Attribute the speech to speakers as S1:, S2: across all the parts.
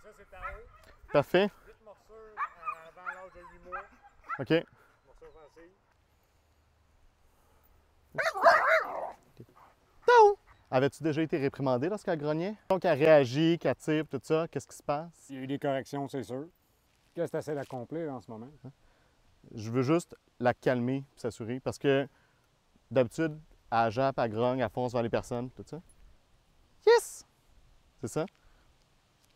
S1: Ça, c'est à haut.
S2: Parfait.
S1: 8 morsures avant l'âge de 8 mois.
S2: OK.
S1: Morsure offensive.
S2: Tao! Avais-tu déjà été réprimandé lorsqu'elle grognait? Donc, elle réagit, qu'elle tire, tout ça, qu'est-ce qui se passe?
S1: Il y a eu des corrections, c'est sûr. Qu'est-ce que tu essaies d'accomplir en ce moment?
S2: Je veux juste la calmer et s'assurer parce que d'habitude, elle jappe, elle grogne, elle fonce vers les personnes, tout ça. Yes! C'est ça?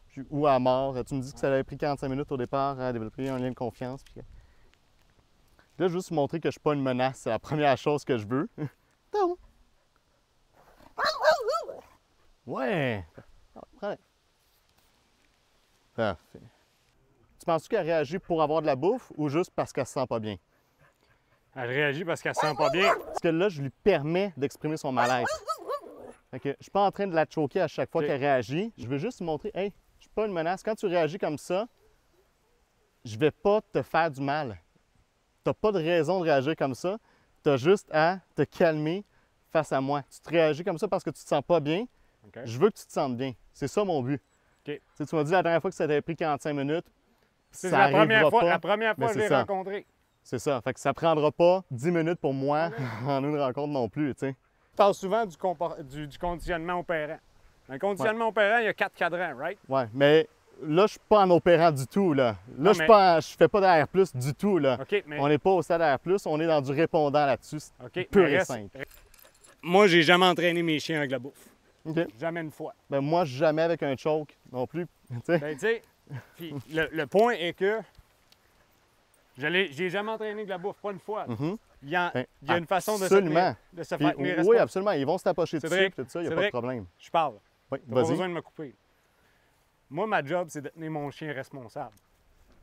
S2: Puis, ou à mort. Tu me dis que ça avait pris 45 minutes au départ à développer un lien de confiance. Puis... Là, je veux juste montrer que je ne suis pas une menace. C'est la première chose que je veux. Tao! Ouais! Prends-le. Parfait. Tu penses qu'elle réagit pour avoir de la bouffe ou juste parce qu'elle se sent pas bien?
S1: Elle réagit parce qu'elle se sent pas bien.
S2: Parce que là, je lui permets d'exprimer son mal-être. Fait que je suis pas en train de la choquer à chaque fois qu'elle réagit. Je veux juste lui montrer, hey, je suis pas une menace. Quand tu réagis comme ça, je vais pas te faire du mal. Tu n'as pas de raison de réagir comme ça. Tu as juste à te calmer face à moi. Tu te réagis comme ça parce que tu te sens pas bien.
S1: Okay.
S2: Je veux que tu te sentes bien. C'est ça mon but.
S1: Okay.
S2: Tu m'as dit la dernière fois que ça t'avait pris 45 minutes.
S1: C'est la première fois que je l'ai rencontré.
S2: C'est ça. Fait que ça prendra pas 10 minutes pour moi en une rencontre non plus. Tu
S1: parles souvent du conditionnement opérant. Un conditionnement opérant, il y a 4 cadrans, right?
S2: Oui, mais là, je suis pas en opérant du tout. Là, je fais pas d'AR+, du tout. Là.
S1: Okay, mais...
S2: On n'est pas au stade AR+, on est dans du répondant là-dessus.
S1: Okay,
S2: pur et simple.
S1: Moi, j'ai jamais entraîné mes chiens avec la bouffe.
S2: Okay.
S1: Jamais une fois.
S2: Ben, moi, jamais avec un choke non plus.
S1: Ben, tu sais, puis le point est que j'ai jamais entraîné de la bouffe, pas une fois. Il y a une façon de se faire tenir.
S2: Oui, absolument. Ils vont se tapocher dessus, tout ça, il n'y a pas de problème.
S1: Je parle.
S2: Oui,
S1: tu n'as pas besoin de me couper. Moi, ma job, c'est de tenir mon chien responsable.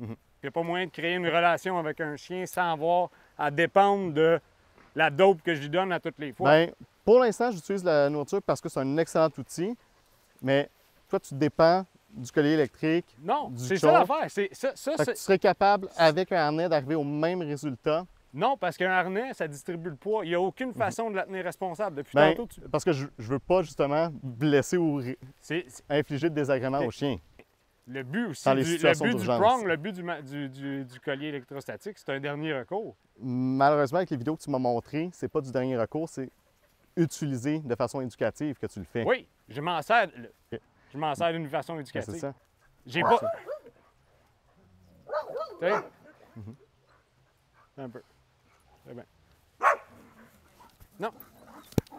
S1: Il n'y a pas moyen de créer une relation avec un chien sans avoir à dépendre de la dope que je lui donne à toutes les fois.
S2: Bien, pour l'instant, j'utilise la nourriture parce que c'est un excellent outil, mais toi, tu dépends du collier électrique.
S1: Non, c'est ça l'affaire.
S2: Tu serais capable, avec un harnais, d'arriver au même résultat.
S1: Non, parce qu'un harnais, ça distribue le poids. Il n'y a aucune façon de la tenir responsable. Depuis tantôt,
S2: parce que je ne veux pas, justement, blesser ou infliger de désagréments au chien.
S1: Le but aussi, du prong, le but du collier électrostatique, c'est un dernier recours.
S2: Malheureusement, avec les vidéos que tu m'as montrées, c'est pas du dernier recours, c'est utilisé de façon éducative que tu le fais.
S1: Oui, je m'en sers. Je m'en sers d'une façon éducative.
S2: C'est ça.
S1: J'ai pas... Tu sais? Un peu. C'est bien. Non.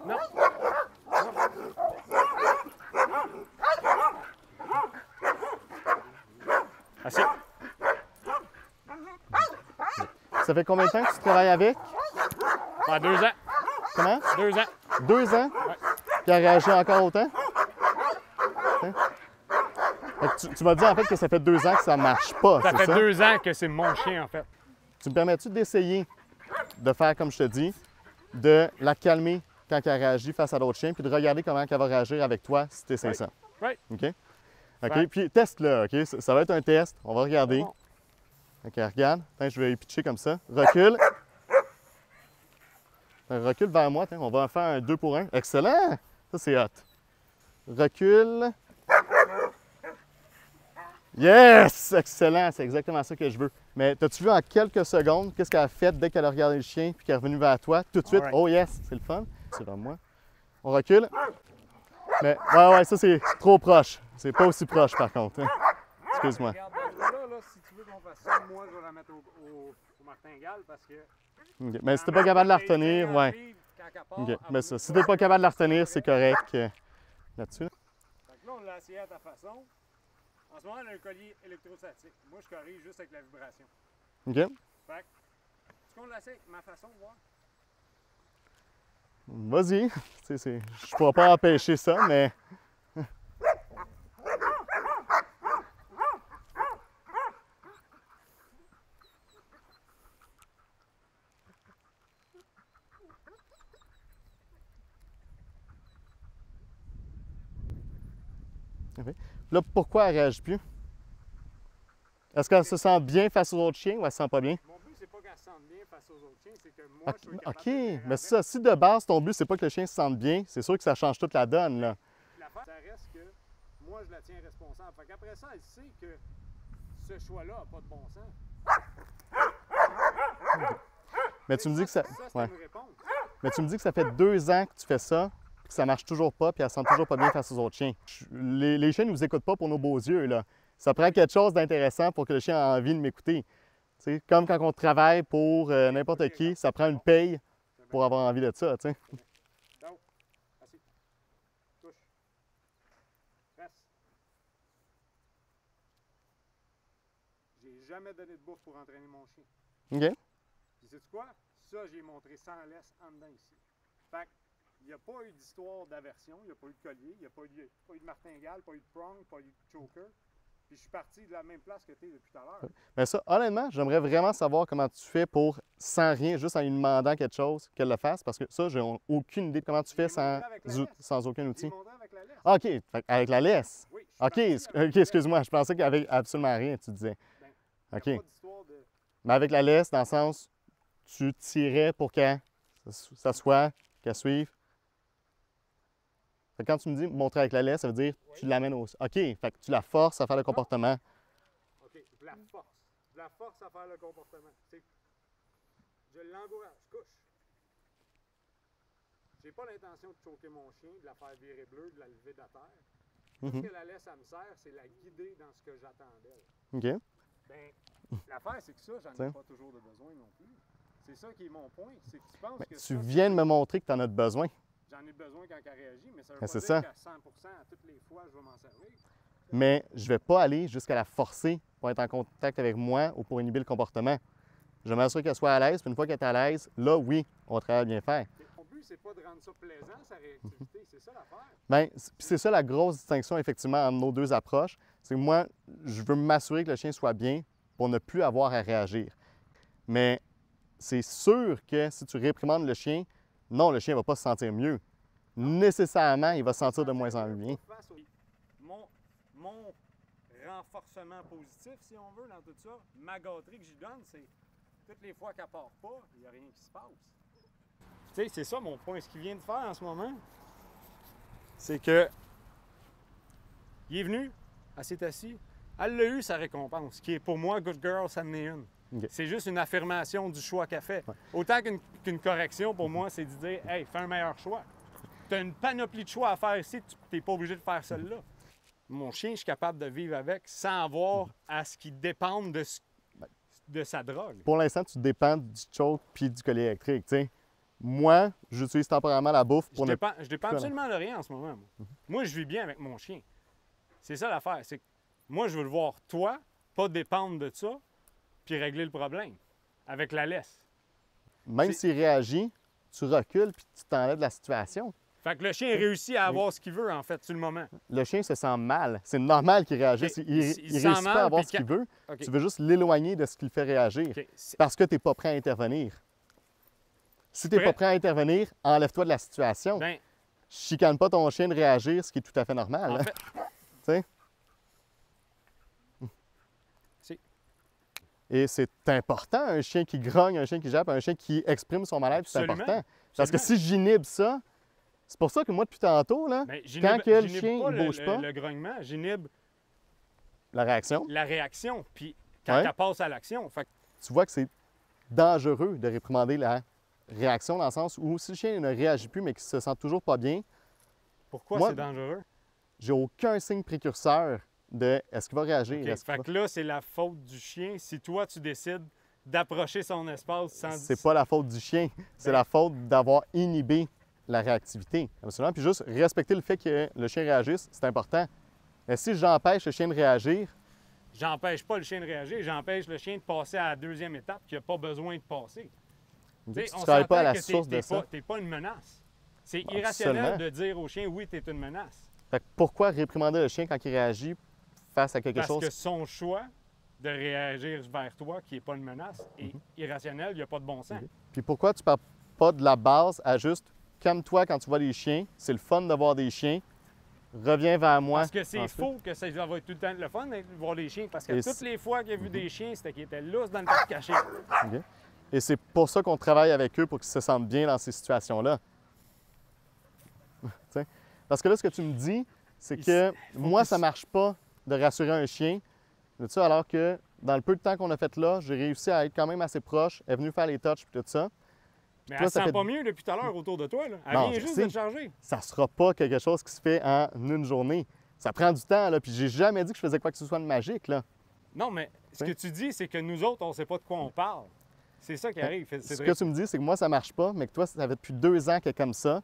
S1: Non. Assez.
S2: Ça fait combien de temps que tu travailles avec?
S1: 2 ans.
S2: Comment?
S1: 2 ans.
S2: 2 ans?
S1: Ouais.
S2: Puis elle réagit encore autant? Tu m'as dit en fait que ça fait 2 ans que ça marche pas.
S1: Ça fait 2 ans que c'est mon chien en fait.
S2: Tu me permets-tu d'essayer de faire comme je te dis, de la calmer quand elle réagit face à d'autres chiens, puis de regarder comment elle va réagir avec toi si tu es 500?
S1: Oui.
S2: OK? OK, puis teste-le, OK? Ça va être un test. On va regarder.
S1: Bon.
S2: OK, regarde. Attends, je vais y pitcher comme ça. Recule. Recule vers moi. Attends, on va en faire un 2 pour 1. Excellent! Ça, c'est hot. Recule. Yes! Excellent! C'est exactement ça que je veux. Mais t'as-tu vu en quelques secondes qu'est-ce qu'elle a fait dès qu'elle a regardé le chien puis qu'elle est revenue vers toi? Tout de suite, oh yes! C'est le fun. C'est vers moi. On recule. Mais ouais, ça c'est trop proche. C'est pas aussi proche par contre. Hein? Excuse-moi.
S1: Regarde, là, si tu veux qu'on fasse ça, moi je vais la mettre au martingale parce que...
S2: Okay. Mais si t'es pas capable de la retenir, ouais. Okay. Mais ça, si t'es pas capable de la retenir, c'est correct là-dessus.
S1: Fait que là, on l'a essayé à ta façon. En ce moment, on a un collier électrostatique. Moi, je corrige juste avec la vibration.
S2: OK.
S1: Fait que, est-ce qu'on l'essaie avec ma façon de voir?
S2: Vas-y. Je ne pourrais pas empêcher ça, mais... Là, pourquoi elle ne réagit plus? Est-ce qu'elle se sent bien face aux autres chiens ou elle se sent pas bien?
S1: Mon but, c'est pas qu'elle se sente bien face aux autres chiens, c'est que moi, je suis capable
S2: OK, mais ça, si de base, ton but, c'est pas que le chien se sente bien, c'est sûr que ça change toute la donne, là.
S1: Ça reste que moi, je la tiens responsable. Fait qu'après ça, elle sait que ce choix-là n'a pas de bon sens.
S2: Mais tu me dis que ça.
S1: Ça, c'est
S2: Ouais.
S1: une réponse.
S2: Mais tu me dis que ça fait 2 ans que tu fais ça, puis que ça marche toujours pas, puis elle sent toujours pas bien face aux autres chiens. Les chiens ne nous écoutent pas pour nos beaux yeux, là. Ça prend quelque chose d'intéressant pour que le chien ait envie de m'écouter. Tu sais, comme quand on travaille pour n'importe qui, ça prend une paye pour avoir envie de ça, tu sais.
S1: Donc, assis. Touche. Reste. J'ai jamais donné de bouffe pour entraîner mon chien.
S2: OK?
S1: Puis sais-tu quoi? Ça, j'ai montré sans laisse en dedans ici. Fait qu'il n'y a pas eu d'histoire d'aversion, il n'y a pas eu de collier, il n'y a pas eu de martingale, pas eu de prong, pas eu de choker. Puis je suis parti de la même place que tu es depuis tout à l'heure.
S2: Mais ça, honnêtement, j'aimerais vraiment savoir comment tu fais pour, sans rien, juste en lui demandant quelque chose, qu'elle le fasse, parce que ça, j'ai aucune idée de comment tu fais sans aucun
S1: J'ai
S2: outil.
S1: montré avec la laisse.
S2: Ah, OK, fait avec la laisse.
S1: Oui, je suis
S2: OK,
S1: parti avec la laisse.
S2: excuse-moi, je pensais qu'avec absolument rien, tu disais.
S1: Ben, il y a
S2: OK.
S1: pas d'histoire de...
S2: Mais avec la laisse, dans le sens, tu tirais pour qu'elle s'assoie, qu'elle suive. Fait que quand tu me dis montrer avec la laisse, ça veut dire tu l'amènes au. OK, fait que tu la forces à faire le comportement.
S1: OK, je la force. Je la force à faire le comportement. Je l'encourage, couche. J'ai pas l'intention de choquer mon chien, de la faire virer bleue, de la lever de la terre. Tout ce que la laisse, ça me sert, c'est la guider dans ce que j'attends d'elle.
S2: OK?
S1: Ben, l'affaire, c'est que ça, j'en ai
S2: Tiens.
S1: pas toujours de besoin non plus. C'est ça qui est mon point. C'est que tu penses
S2: Mais
S1: que
S2: tu
S1: ça,
S2: viens de me montrer que tu en as besoin.
S1: j'en ai besoin quand elle réagit, mais ça veut
S2: Ben,
S1: pas
S2: c'est
S1: dire
S2: ça.
S1: qu'à 100% à toutes les fois, je vais m'en servir.
S2: Mais je ne vais pas aller jusqu'à la forcer pour être en contact avec moi ou pour inhiber le comportement. Je m'assure qu'elle soit à l'aise, puis une fois qu'elle est à l'aise, là, oui, on travaille à bien faire.
S1: Mon but, c'est pas de rendre ça plaisant, sa réactivité. C'est ça l'affaire.
S2: Bien, c'est ça la grosse distinction, effectivement, entre nos deux approches. C'est que moi, je veux m'assurer que le chien soit bien pour ne plus avoir à réagir. Mais c'est sûr que si tu réprimandes le chien, non, le chien ne va pas se sentir mieux. Nécessairement, il va se sentir de moins en moins bien.
S1: Mon renforcement positif, si on veut, dans tout ça, ma gâterie que j'y donne, c'est toutes les fois qu'elle part pas, il n'y a rien qui se passe. Tu sais, c'est ça mon point. Ce qu'il vient de faire en ce moment, c'est que il est venu, elle s'est assise, elle l'a eu sa récompense, qui est pour moi, good girl, ça en est une.
S2: OK.
S1: C'est juste une affirmation du choix qu'elle fait. Autant qu'une correction, pour moi, c'est de dire, hey, fais un meilleur choix. Tu as une panoplie de choix à faire ici, tu n'es pas obligé de faire celle-là. Mon chien, je suis capable de vivre avec sans avoir à ce qu'il dépende de sa drogue.
S2: Pour l'instant, tu dépends du choke puis du collier électrique. T'sais. Moi, j'utilise temporairement la bouffe pour
S1: Je dépends absolument de rien en ce moment. Moi, je vis bien avec mon chien. C'est ça l'affaire. C'est que moi, je veux le voir, toi, pas dépendre de ça, puis régler le problème avec la laisse.
S2: Même s'il réagit, tu recules puis tu t'enlèves de la situation.
S1: Fait que le chien réussit à avoir ce qu'il veut, en fait, sur le moment.
S2: Le chien se sent mal. C'est normal qu'il réagisse.
S1: OK.
S2: Il
S1: Se
S2: réussit
S1: sent
S2: pas
S1: mal,
S2: à avoir
S1: puis
S2: ce qu'il veut.
S1: OK.
S2: Tu veux juste l'éloigner de ce qui le fait réagir.
S1: OK.
S2: Parce que tu n'es pas prêt à intervenir. Si tu n'es
S1: Prêt.
S2: pas prêt à intervenir, enlève-toi de la situation.
S1: Ben,
S2: Chicane pas ton chien de réagir, ce qui est tout à fait normal.
S1: en
S2: hein.
S1: fait,
S2: Tu sais?
S1: c'est-
S2: Et c'est important, un chien qui grogne, un chien qui jappe, un chien qui exprime son mal-être, c'est
S1: Absolument.
S2: important. Parce que
S1: Absolument.
S2: si j'inhibe ça, c'est pour ça que moi, depuis tantôt, là,
S1: ben,
S2: quand que le
S1: j'inhibe
S2: chien
S1: pas
S2: ne bouge pas,
S1: le grognement, j'inhibe
S2: la réaction,
S1: la réaction, puis quand
S2: Ouais.
S1: elle passe à l'action. Fait que
S2: tu vois que c'est dangereux de réprimander la réaction dans le sens où si le chien ne réagit plus mais qu'il se sent toujours pas bien,
S1: pourquoi
S2: Moi-
S1: c'est dangereux?
S2: j'ai aucun signe précurseur de est-ce qu'il va réagir.
S1: OK.
S2: est-ce qu'il
S1: Fait
S2: va-
S1: que là, c'est la faute du chien si toi, tu décides d'approcher son espace sans...
S2: C'est pas la faute du chien, c'est
S1: Ben-
S2: la faute d'avoir inhibé la réactivité. Absolument. Puis juste respecter le fait que le chien réagisse, c'est important. Mais si j'empêche le chien de réagir,
S1: J'empêche pas le chien de réagir, j'empêche le chien de passer à la deuxième étape qu'il n'a pas besoin de passer.
S2: tu
S1: Tu sais, on
S2: travailles pas à
S1: s'entend
S2: la
S1: que
S2: source de ça.
S1: T'es pas une menace. C'est
S2: Absolument.
S1: irrationnel de dire au chien, oui, t'es une menace.
S2: Fait que pourquoi réprimander le chien quand il réagit face à quelque
S1: Parce
S2: chose?
S1: que son choix de réagir vers toi, qui n'est pas une menace, est irrationnel, il n'y a pas de bon sens.
S2: Puis pourquoi tu pars pas de la base à juste calme-toi quand tu vois des chiens, c'est le fun de voir des chiens, reviens vers moi.
S1: Parce que c'est
S2: ensuite.
S1: faux que ça va être tout le temps le fun de voir des chiens. Parce que
S2: Et
S1: toutes
S2: c'est-
S1: les fois qu'il a vu des chiens, c'était qu'ils étaient lousses dans le parc caché.
S2: OK? Et c'est pour ça qu'on travaille avec eux, pour qu'ils se sentent bien dans ces situations-là. Tu sais? Parce que là, ce que tu me dis, c'est que moi, ça marche pas de rassurer un chien. Ça, alors que dans le peu de temps qu'on a fait là, j'ai réussi à être quand même assez proche. Elle est venue faire les touches et tout ça.
S1: Mais
S2: toi,
S1: elle
S2: ça
S1: se sent
S2: fait-
S1: pas mieux depuis tout à l'heure autour de toi. Là. Elle
S2: Non,
S1: vient
S2: je
S1: juste
S2: sais.
S1: de te charger.
S2: Ça sera pas quelque chose qui se fait en une journée. Ça prend du temps, là. Puis j'ai jamais dit que je faisais quoi que ce soit de magique, là.
S1: Non, mais ce que
S2: Oui.
S1: tu dis, c'est que nous autres, on sait pas de quoi on parle. C'est ça qui arrive.
S2: Ce
S1: C'est
S2: que tu me dis, c'est que moi, ça marche pas, mais que toi, ça fait depuis 2 ans qu'elle est comme ça,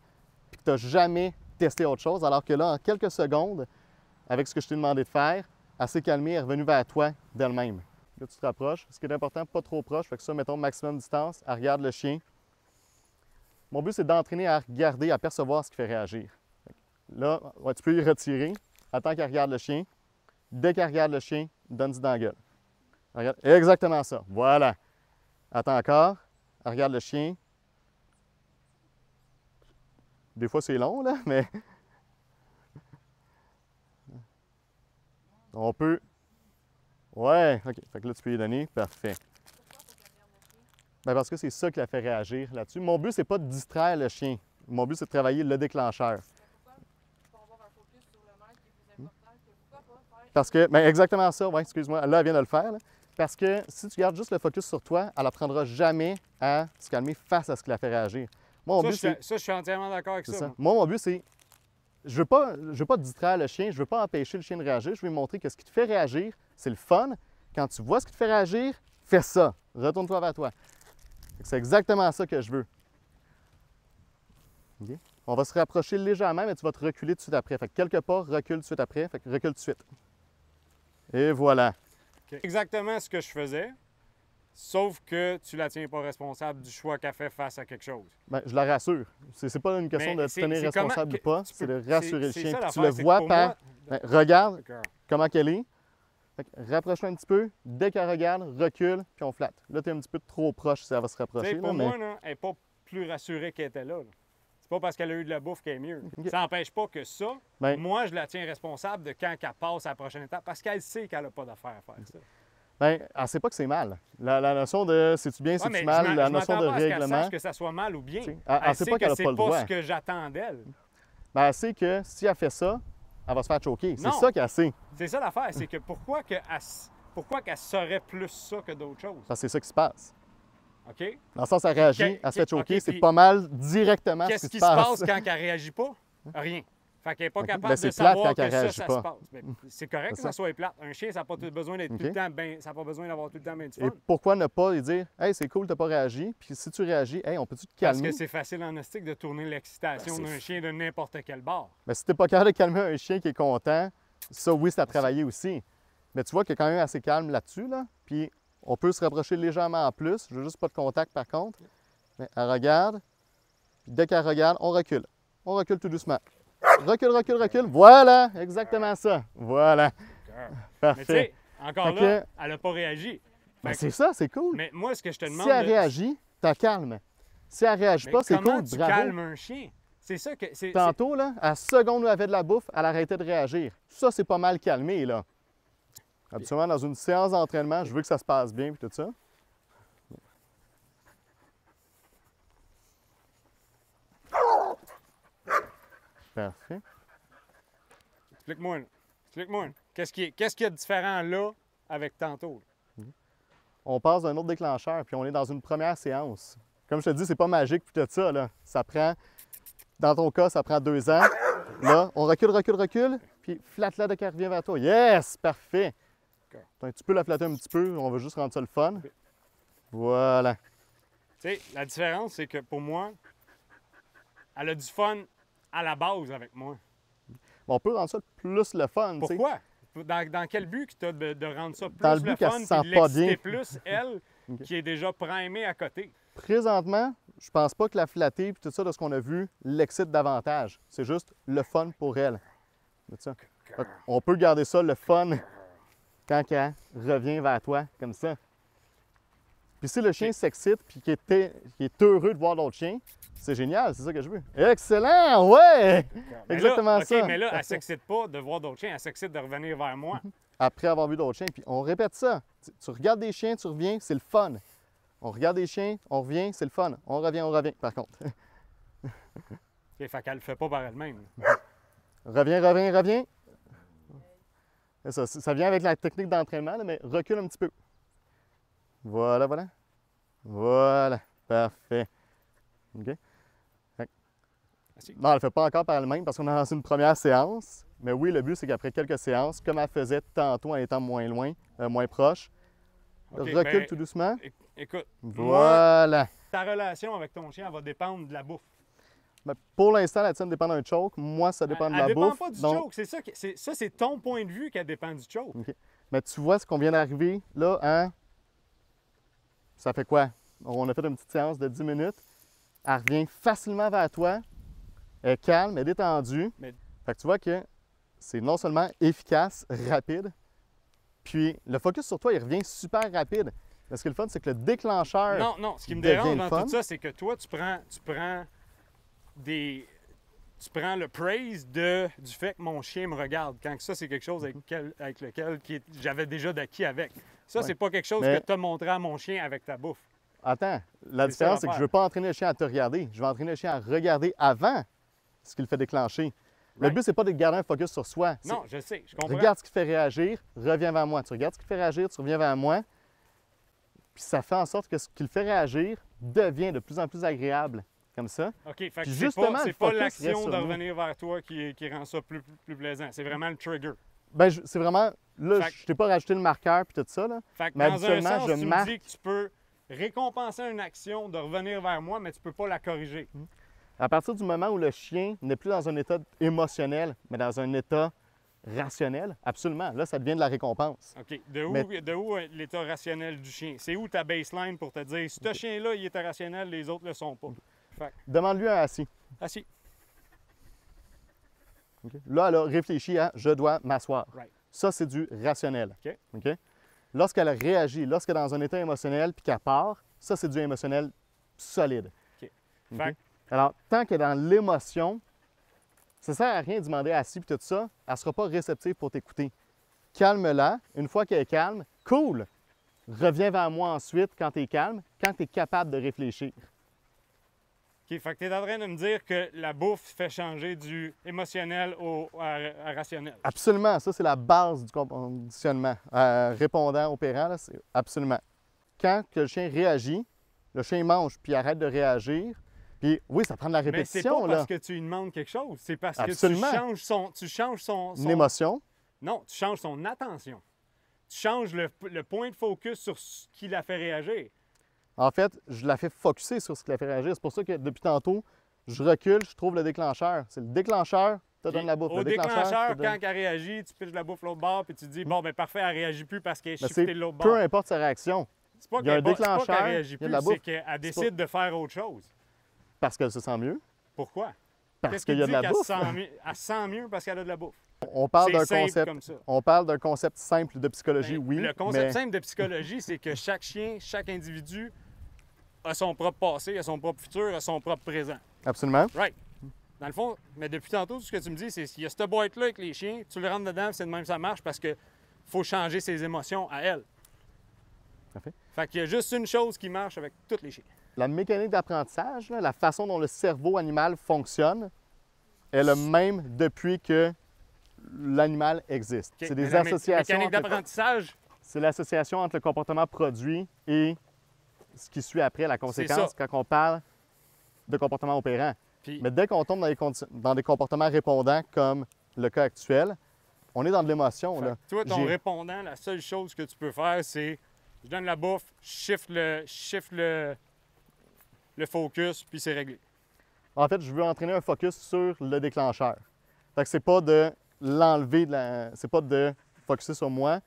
S2: puis que tu n'as jamais testé autre chose, alors que là, en quelques secondes, avec ce que je t'ai demandé de faire, elle s'est calmée, elle est revenue vers toi d'elle-même. Là, tu te rapproches. Ce qui est important, pas trop proche, fait que ça, mettons maximum distance, elle regarde le chien. Mon but, c'est d'entraîner à regarder, à percevoir ce qui fait réagir. Là, ouais, tu peux y retirer. Attends qu'elle regarde le chien. Dès qu'elle regarde le chien, donne-y dans la gueule. Elle regarde exactement ça. Voilà. Attends encore. Elle regarde le chien. Des fois, c'est long, là, mais... On peut... Ouais, OK. Fait que là, tu peux y donner. Parfait. Bien, parce que c'est ça qui la fait réagir là-dessus. Mon but, c'est pas de distraire le chien. Mon but, c'est de travailler le déclencheur. Parce que, bien, exactement ça, oui, excuse-moi, là, elle vient de le faire. Là. Parce que si tu gardes juste le focus sur toi, elle n'apprendra jamais à se calmer face à ce qui la fait réagir. Moi, mon but, c'est...
S1: Ça, je suis entièrement d'accord avec
S2: C'est
S1: ça.
S2: ça.
S1: moi.
S2: Moi, mon but, c'est... Je veux pas distraire le chien, je veux pas empêcher le chien de réagir, je veux lui montrer que ce qui te fait réagir, c'est le fun. Quand tu vois ce qui te fait réagir, fais ça. Retourne-toi vers toi. C'est exactement ça que je veux. OK? On va se rapprocher légèrement, mais tu vas te reculer tout de suite après. Fait que quelques pas, recule tout de suite après. Fait que recule tout de suite. Et voilà.
S1: OK. Exactement ce que je faisais, sauf que tu la tiens pas responsable du choix qu'elle fait face à quelque chose.
S2: Bien, je la rassure. C'est pas une question
S1: Mais
S2: de te tenir
S1: c'est comment
S2: responsable
S1: que
S2: ou pas,
S1: tu
S2: c'est
S1: peux-
S2: de rassurer le
S1: c'est
S2: chien.
S1: ça
S2: Puis tu
S1: l'affaire,
S2: le
S1: c'est que
S2: vois
S1: pour
S2: par...
S1: moi-
S2: Ben, regarde
S1: D'accord.
S2: comment qu'elle est. Fait que rapproche-toi un petit peu. Dès qu'elle regarde, recule, puis on flatte. Là, tu es un petit peu trop proche si elle va se
S1: Tu sais,
S2: rapprocher.
S1: pour
S2: Là, mais...
S1: moi, là, elle n'est pas plus rassurée qu'elle était là. C'est pas parce qu'elle a eu de la bouffe qu'elle est mieux.
S2: OK.
S1: Ça n'empêche pas que ça,
S2: Ben-
S1: moi, je la tiens responsable de quand elle passe à la prochaine étape, parce qu'elle sait qu'elle n'a pas d'affaire à faire ça.
S2: Bien, elle sait pas que c'est mal. La notion de c'est-tu bien,
S1: Ouais,
S2: c'est-tu
S1: mais
S2: mal,
S1: je
S2: la
S1: m'en-
S2: notion
S1: je
S2: de
S1: m'attends pas à ce qu'elle
S2: règlement.
S1: sache que ça soit mal ou bien.
S2: Tu sais,
S1: Elle
S2: elle sait
S1: sait
S2: pas
S1: que
S2: qu'elle a
S1: c'est
S2: pas le
S1: pas
S2: droit.
S1: ce que j'attends d'elle.
S2: Ben, elle sait que si elle fait ça, elle va se faire choquer. C'est
S1: Non.
S2: ça qu'elle sait.
S1: C'est ça l'affaire, c'est que pourquoi qu'elle saurait plus ça que d'autres choses?
S2: Parce que c'est ça qui se passe.
S1: OK?
S2: Dans le sens, elle réagit,
S1: Ok,
S2: elle se fait choquer,
S1: ok,
S2: c'est
S1: puis
S2: pas mal directement
S1: Qu'est-ce
S2: ce qui
S1: qui
S2: se
S1: se
S2: passe.
S1: passe quand elle réagit pas? Rien. Fait qu'elle n'est pas
S2: Ok.
S1: capable
S2: Ben,
S1: de
S2: c'est plate
S1: savoir
S2: quand elle
S1: que ça
S2: réagit
S1: se
S2: pas.
S1: passe. Ben, c'est correct
S2: C'est
S1: que ça
S2: ça.
S1: soit plate. Un chien, ça n'a pas besoin d'être tout le
S2: Ok.
S1: temps ça n'a pas besoin d'avoir tout le temps bien du
S2: Et
S1: fun.
S2: pourquoi ne pas lui dire Hey, c'est cool, t'as pas réagi, puis si tu réagis, hey, on peut-tu te
S1: Parce
S2: calmer?
S1: que c'est facile en hostique de tourner l'excitation
S2: Ben, c'est
S1: d'un chien de n'importe quel bord.
S2: Ben, si t'es pas capable de calmer un chien qui est content, ça, oui, c'est à travailler aussi. Mais tu vois qu'il est quand même assez calme là-dessus, là. Puis on peut se rapprocher légèrement en plus. Je veux juste pas de contact, par contre. Mais elle regarde. Puis dès qu'elle regarde, on recule. On recule tout doucement. Recule, recule, recule. Voilà, exactement ça. Voilà.
S1: Mais tu
S2: Parfait.
S1: sais, encore
S2: Fait
S1: là,
S2: que-
S1: elle n'a pas réagi.
S2: Ben,
S1: Fait que-
S2: c'est ça, c'est cool.
S1: mais moi, ce que je te demande.
S2: Si elle réagit, t'as calme. Si elle réagit
S1: Mais
S2: pas, c'est
S1: comment
S2: cool.
S1: tu
S2: Bravo.
S1: calmes un chien? C'est ça que.
S2: Tantôt, là, à la seconde où elle avait de la bouffe, elle arrêtait de réagir. Ça, c'est pas mal calmé, là. Habituellement, dans une séance d'entraînement, je veux que ça se passe bien puis tout ça. Parfait.
S1: Explique-moi. Là. Explique-moi. Là. Qu'est-ce qu'il y a de différent là avec tantôt? Là?
S2: On passe d'un autre déclencheur, puis on est dans une première séance. Comme je te dis, c'est pas magique puis tout ça, là. Ça prend, dans ton cas, ça prend 2 ans. Là, on recule, recule, recule, puis flatte-la dès qu'elle revient vers toi. Yes! Parfait! Tu peux la flatter un petit peu, on va juste rendre ça le fun. Voilà.
S1: Tu sais, la différence, c'est que pour moi, elle a du fun à la base avec moi.
S2: On peut rendre ça plus le fun, tu sais.
S1: Pourquoi? Dans quel but que tu as de rendre ça plus
S2: Dans le but qu'elle
S1: fun
S2: se sent
S1: puis de
S2: pas
S1: l'exciter
S2: bien.
S1: plus, elle,
S2: Ok.
S1: qui est déjà primée à côté?
S2: Présentement, je pense pas que la flatter puis tout ça de ce qu'on a vu l'excite davantage. C'est juste le fun pour elle. C'est ça. Fait on peut garder ça le fun quand elle revient vers toi comme ça. Puis si le chien s'excite puis qu'il est heureux de voir d'autres chiens, c'est génial, c'est ça que je veux. Excellent, ouais!
S1: Mais
S2: Exactement
S1: là, OK,
S2: ça.
S1: mais là, elle
S2: Parfait.
S1: s'excite pas de voir d'autres chiens, elle s'excite de revenir vers moi.
S2: Après avoir vu d'autres chiens, puis on répète ça. Tu regardes des chiens, tu reviens, c'est le fun. On regarde des chiens, on revient, c'est le fun. On revient, par contre.
S1: OK, fait qu'elle le fait pas par elle-même.
S2: Reviens, reviens, reviens. C'est ça, ça vient avec la technique d'entraînement, là, mais recule un petit peu. Voilà, voilà. Voilà. Parfait. OK? Non, elle ne le fait pas encore par elle-même parce qu'on est dans une première séance. Mais oui, le but, c'est qu'après quelques séances, comme elle faisait tantôt en étant moins loin, moins proche,
S1: OK,
S2: recule
S1: ben,
S2: tout doucement.
S1: Écoute,
S2: Voilà.
S1: ta relation avec ton chien elle va dépendre de la bouffe.
S2: Ben, pour l'instant, la tienne dépend d'un choke. Moi, ça dépend de
S1: Elle
S2: la
S1: dépend
S2: bouffe.
S1: pas du
S2: Donc,
S1: choke. C'est ça, ça c'est ton point de vue qu'elle dépend du choke.
S2: OK. Mais tu vois ce qu'on vient d'arriver là, hein? Ça fait quoi? On a fait une petite séance de 10 minutes. Elle revient facilement vers toi. Elle est calme, elle est détendue.
S1: Mais-
S2: Fait que tu vois que c'est non seulement efficace, rapide, puis le focus sur toi, il revient super rapide. Mais ce qui est le fun, c'est que le déclencheur.
S1: Non, non, ce qui me
S2: devient
S1: dérange
S2: le
S1: dans
S2: fun.
S1: tout ça, c'est que toi, tu prends le praise du fait que mon chien me regarde, quand ça, c'est quelque chose avec lequel j'avais déjà d'acquis avec. Ça,
S2: Ouais.
S1: c'est pas quelque chose
S2: Mais-
S1: que tu as montré à mon chien avec ta bouffe.
S2: Attends, la
S1: C'est ça
S2: différence, c'est que
S1: l'affaire.
S2: je ne veux pas entraîner le chien à te regarder. Je veux entraîner le chien à regarder avant ce qui le fait déclencher. Le
S1: Right.
S2: but, c'est pas de garder un focus sur soi. C'est
S1: Non, je sais, je comprends.
S2: regarde ce qui fait réagir, reviens vers moi. Tu regardes ce qui fait réagir, tu reviens vers moi. Puis ça fait en sorte que ce qui le fait réagir devient de plus en plus agréable. Comme ça.
S1: OK, fait que
S2: Puis
S1: c'est
S2: justement,
S1: pas,
S2: le
S1: c'est pas
S2: focus reste
S1: l'action
S2: sur
S1: de
S2: nous.
S1: revenir vers toi qui rend ça plus plaisant. C'est vraiment le trigger.
S2: Ben, c'est vraiment. Là,
S1: Fait que-
S2: je t'ai pas rajouté le marqueur puis tout ça. Là.
S1: Fait que
S2: Mais
S1: dans un
S2: habituellement,
S1: sens,
S2: je
S1: tu
S2: marque-
S1: me dis que tu peux récompenser une action de revenir vers moi, mais tu peux pas la corriger.
S2: À partir du moment où le chien n'est plus dans un état émotionnel, mais dans un état rationnel, absolument. Là, ça devient de la récompense.
S1: OK. De
S2: Mais-
S1: où l'état rationnel du chien? C'est où ta baseline pour te dire, si ce chien-là, il est rationnel, les autres le sont pas? Fait que,
S2: Demande-lui un assis.
S1: assis.
S2: OK? Là, elle a réfléchi à je dois m'asseoir.
S1: Right.
S2: Ça, c'est du rationnel.
S1: OK.
S2: OK? Lorsqu'elle réagit, lorsqu'elle est dans un état émotionnel puis qu'elle part, ça, c'est du émotionnel solide.
S1: OK.
S2: OK?
S1: Fait que-
S2: Alors, tant qu'elle est dans l'émotion, ça ne sert à rien de demander assis puis tout ça, elle ne sera pas réceptive pour t'écouter. Calme-la. Une fois qu'elle est calme, cool! Reviens vers moi ensuite quand tu es calme, quand tu es capable de réfléchir.
S1: OK, fait que tu es en train de me dire que la bouffe fait changer du émotionnel à rationnel.
S2: Absolument, ça c'est la base du conditionnement. Répondant, opérant, là, c'est absolument. Quand que le chien réagit, le chien mange puis arrête de réagir. Puis oui, ça prend de la
S1: Mais c'est
S2: répétition,
S1: pas
S2: là.
S1: parce que tu lui demandes quelque chose, c'est parce
S2: Absolument.
S1: que tu changes son...
S2: Une émotion.
S1: Non, tu changes son attention. Tu changes le point de focus sur ce qui la fait réagir.
S2: En fait, je la fais focusser sur ce qui la fait réagir. C'est pour ça que depuis tantôt, je recule, je trouve le déclencheur. C'est le déclencheur te donne la bouffe.
S1: Au
S2: Le
S1: déclencheur,
S2: te donne-
S1: quand elle réagit, tu pitches la bouffe l'autre bord, puis tu te dis, bon, ben parfait, elle réagit plus parce qu'elle est
S2: Mais
S1: shiftée
S2: c'est
S1: de l'autre
S2: peu
S1: bord.
S2: importe sa réaction,
S1: C'est pas
S2: il y a un
S1: qu'elle c'est pas
S2: déclencheur,
S1: qu'elle réagit
S2: il y a
S1: plus,
S2: de la
S1: c'est
S2: bouffe.
S1: qu'elle décide de faire autre chose.
S2: parce qu'elle se sent mieux,
S1: Pourquoi?
S2: parce
S1: Qu'est-ce
S2: qu'il
S1: qui
S2: y a
S1: dit
S2: de la
S1: qu'elle
S2: bouffe.
S1: se sent mieux? Elle se sent mieux parce qu'elle a de la bouffe.
S2: On parle
S1: C'est
S2: d'un
S1: simple
S2: concept.
S1: comme ça.
S2: On parle d'un concept simple de psychologie,
S1: Ben,
S2: oui.
S1: le concept
S2: mais
S1: simple de psychologie, c'est que chaque chien, chaque individu a son propre passé, a son propre futur, a son propre présent.
S2: Absolument.
S1: Right. Dans le fond, mais depuis tantôt, tout ce que tu me dis, c'est qu'il y a cette boîte-là avec les chiens, tu le rentres dedans, c'est de même que ça marche parce que faut changer ses émotions à elle.
S2: Parfait.
S1: Fait qu'il y a juste une chose qui marche avec tous les chiens.
S2: La mécanique d'apprentissage, là, la façon dont le cerveau animal fonctionne, est le même depuis que l'animal existe.
S1: OK?
S2: C'est
S1: Mais
S2: des
S1: la
S2: associations.
S1: mécanique
S2: entre le-
S1: d'apprentissage,
S2: C'est l'association entre le comportement produit et ce qui suit après, la conséquence,
S1: ça.
S2: quand on parle de comportement opérant.
S1: puis
S2: Mais dès qu'on tombe dans des comportements répondants comme le cas actuel, on est dans de l'émotion.
S1: fait
S2: là.
S1: que toi, ton
S2: J'ai-
S1: répondant, la seule chose que tu peux faire, c'est je donne la bouffe, je shift le focus, puis c'est réglé.
S2: En fait, je veux entraîner un focus sur le déclencheur. Fait que c'est pas de l'enlever, c'est pas de focuser sur moi,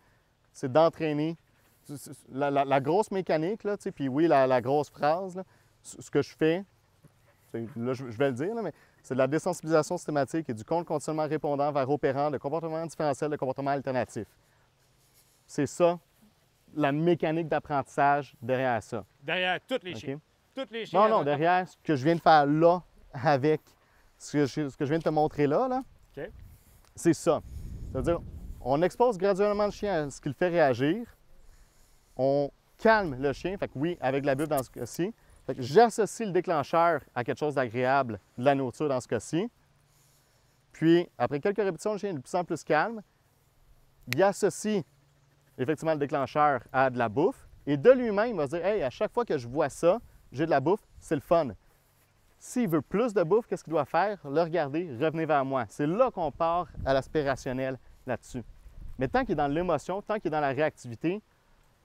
S2: c'est d'entraîner la grosse mécanique, là, tu sais, puis oui, la grosse phrase, là, ce que je fais, là, je vais le dire, là, mais c'est de la désensibilisation systématique et du conditionnement répondant vers opérant, de comportement différentiel, de comportement alternatif. C'est ça, la mécanique d'apprentissage derrière ça.
S1: Derrière tous les
S2: OK?
S1: chiens. Tous les chiens.
S2: Non, non,
S1: avant-
S2: derrière ce que je viens de faire là, avec ce que je viens de te montrer là,
S1: OK.
S2: c'est ça. C'est-à-dire, on expose graduellement le chien à ce qui le fait réagir. On calme le chien, fait que oui, avec la bulle dans ce cas-ci. Fait que j'associe le déclencheur à quelque chose d'agréable, de la nourriture dans ce cas-ci. Puis, après quelques répétitions, le chien est de plus en plus calme. Il associe effectivement le déclencheur à de la bouffe. Et de lui-même, il va se dire, hey, à chaque fois que je vois ça, j'ai de la bouffe, c'est le fun. S'il veut plus de bouffe, qu'est-ce qu'il doit faire? Le regarder, revenir vers moi. C'est là qu'on part à l'aspirationnel là-dessus. Mais tant qu'il est dans l'émotion, tant qu'il est dans la réactivité,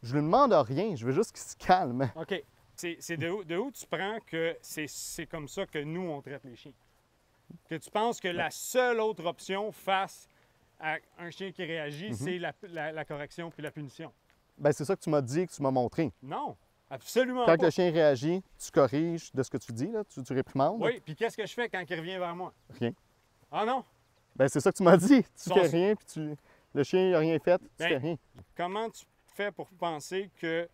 S2: je lui demande rien, je veux juste qu'il se calme.
S1: OK. C'est de où tu prends que c'est comme ça que nous, on traite les chiens? Que tu penses que la seule autre option face à un chien qui réagit, c'est la correction puis la punition?
S2: Bien, c'est ça que tu m'as dit, que tu m'as montré.
S1: Non, absolument
S2: Quand
S1: pas.
S2: le chien réagit, tu corriges de ce que tu dis, là, tu réprimandes.
S1: Oui, puis qu'est-ce que je fais quand il revient vers moi?
S2: Rien.
S1: Ah non?
S2: Bien, c'est ça que tu m'as dit. Tu
S1: Son-
S2: fais rien, puis le chien n'a rien fait, tu
S1: Ben,
S2: fais rien.
S1: Comment tu fais pour penser que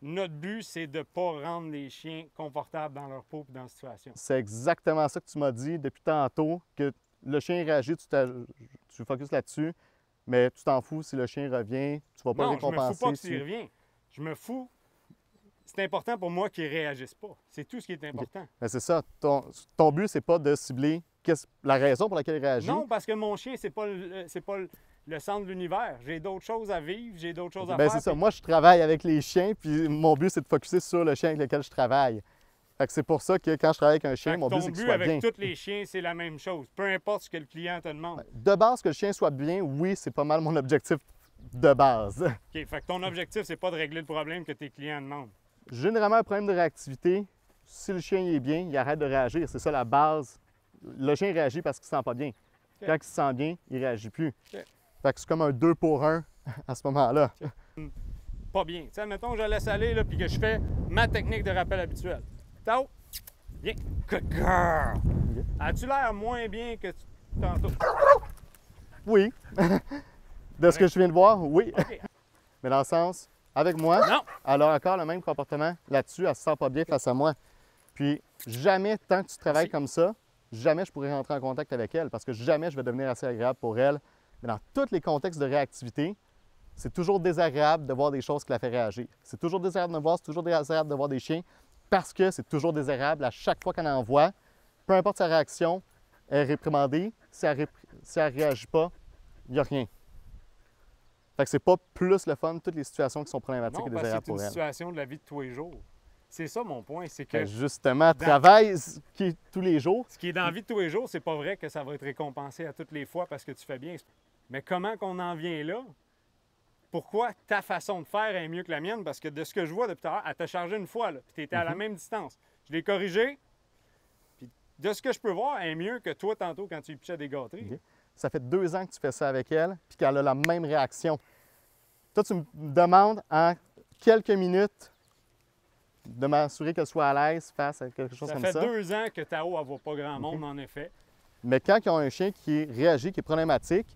S1: notre but, c'est de ne pas rendre les chiens confortables dans leur peau et dans la situation?
S2: C'est exactement ça que tu m'as dit depuis tantôt, que le chien réagit, tu focuses là-dessus, mais tu t'en fous si le chien revient, tu vas pas
S1: Non,
S2: le
S1: je me fous
S2: récompenser.
S1: pas s'il revient. Je me fous. C'est important pour moi qu'il ne réagisse pas. C'est tout ce qui est important.
S2: Mais c'est ça. Ton but, c'est pas de cibler la raison pour laquelle il réagit.
S1: Non, parce que mon chien, c'est pas le centre de l'univers. J'ai d'autres choses à vivre, j'ai d'autres choses à
S2: Ben,
S1: faire.
S2: c'est ça.
S1: puis-
S2: Moi, je travaille avec les chiens, puis mon but, c'est de focuser sur le chien avec lequel je travaille. Fait que c'est pour ça que quand je travaille avec un chien,
S1: Fait que
S2: mon but,
S1: ton
S2: c'est qu'il
S1: but
S2: soit
S1: avec
S2: bien.
S1: tous les chiens, c'est la même chose. Peu importe ce que le client te demande.
S2: De base, que le chien soit bien, oui, c'est pas mal mon objectif de base.
S1: OK, fait que ton objectif, c'est pas de régler le problème que tes clients demandent.
S2: Généralement, un problème de réactivité, si le chien est bien, il arrête de réagir. C'est ça la base. Le chien réagit parce qu'il ne se sent pas bien.
S1: OK.
S2: Quand il se sent bien, il ne réagit plus.
S1: OK.
S2: Fait que c'est comme un 2 pour 1 à ce moment-là.
S1: Pas bien. Tu sais, admettons que je laisse aller, là, puis que je fais ma technique de rappel habituelle. Tao, viens. Good girl. As-tu l'air moins bien que tantôt?
S2: Oui. De ce que je viens de voir, oui.
S1: OK.
S2: Mais dans le sens, avec moi,
S1: Non.
S2: elle a encore le même comportement là-dessus, elle ne se sent pas bien face à moi. Puis jamais, tant que tu travailles
S1: Merci.
S2: comme ça, jamais je pourrais rentrer en contact avec elle parce que jamais je vais devenir assez agréable pour elle. Mais dans tous les contextes de réactivité, c'est toujours désagréable de voir des choses qui la fait réagir. C'est toujours désagréable de me voir, c'est toujours désagréable de voir des chiens parce que c'est toujours désagréable à chaque fois qu'elle en voit. Peu importe sa réaction, elle est réprimandée. Si elle ne réagit pas, il n'y a rien. Fait que c'est pas plus le fun, toutes les situations qui sont problématiques
S1: Non,
S2: et
S1: parce que
S2: désagréables
S1: c'est une
S2: pour elle.
S1: situation de la vie de tous les jours. C'est ça mon point, c'est que
S2: Ben, justement, travail qui est tous les jours.
S1: ce qui est dans la vie de tous les jours, c'est pas vrai que ça va être récompensé à toutes les fois parce que tu fais bien. Mais comment qu'on en vient là? Pourquoi ta façon de faire est mieux que la mienne? Parce que de ce que je vois depuis tout à l'heure, elle t'a chargé une fois, là, puis tu étais à la même distance. Je l'ai corrigé, puis de ce que je peux voir, elle est mieux que toi tantôt quand tu lui pichais des gâteries.
S2: Ok. Ça fait 2 ans que tu fais ça avec elle, puis qu'elle a la même réaction. Toi, tu me demandes en quelques minutes de m'assurer qu'elle soit à l'aise face à quelque chose
S1: Ça
S2: comme
S1: fait
S2: ça.
S1: 2 ans que Tao, elle voit pas grand monde, en effet.
S2: Mais quand ils ont un chien qui réagit, qui est problématique,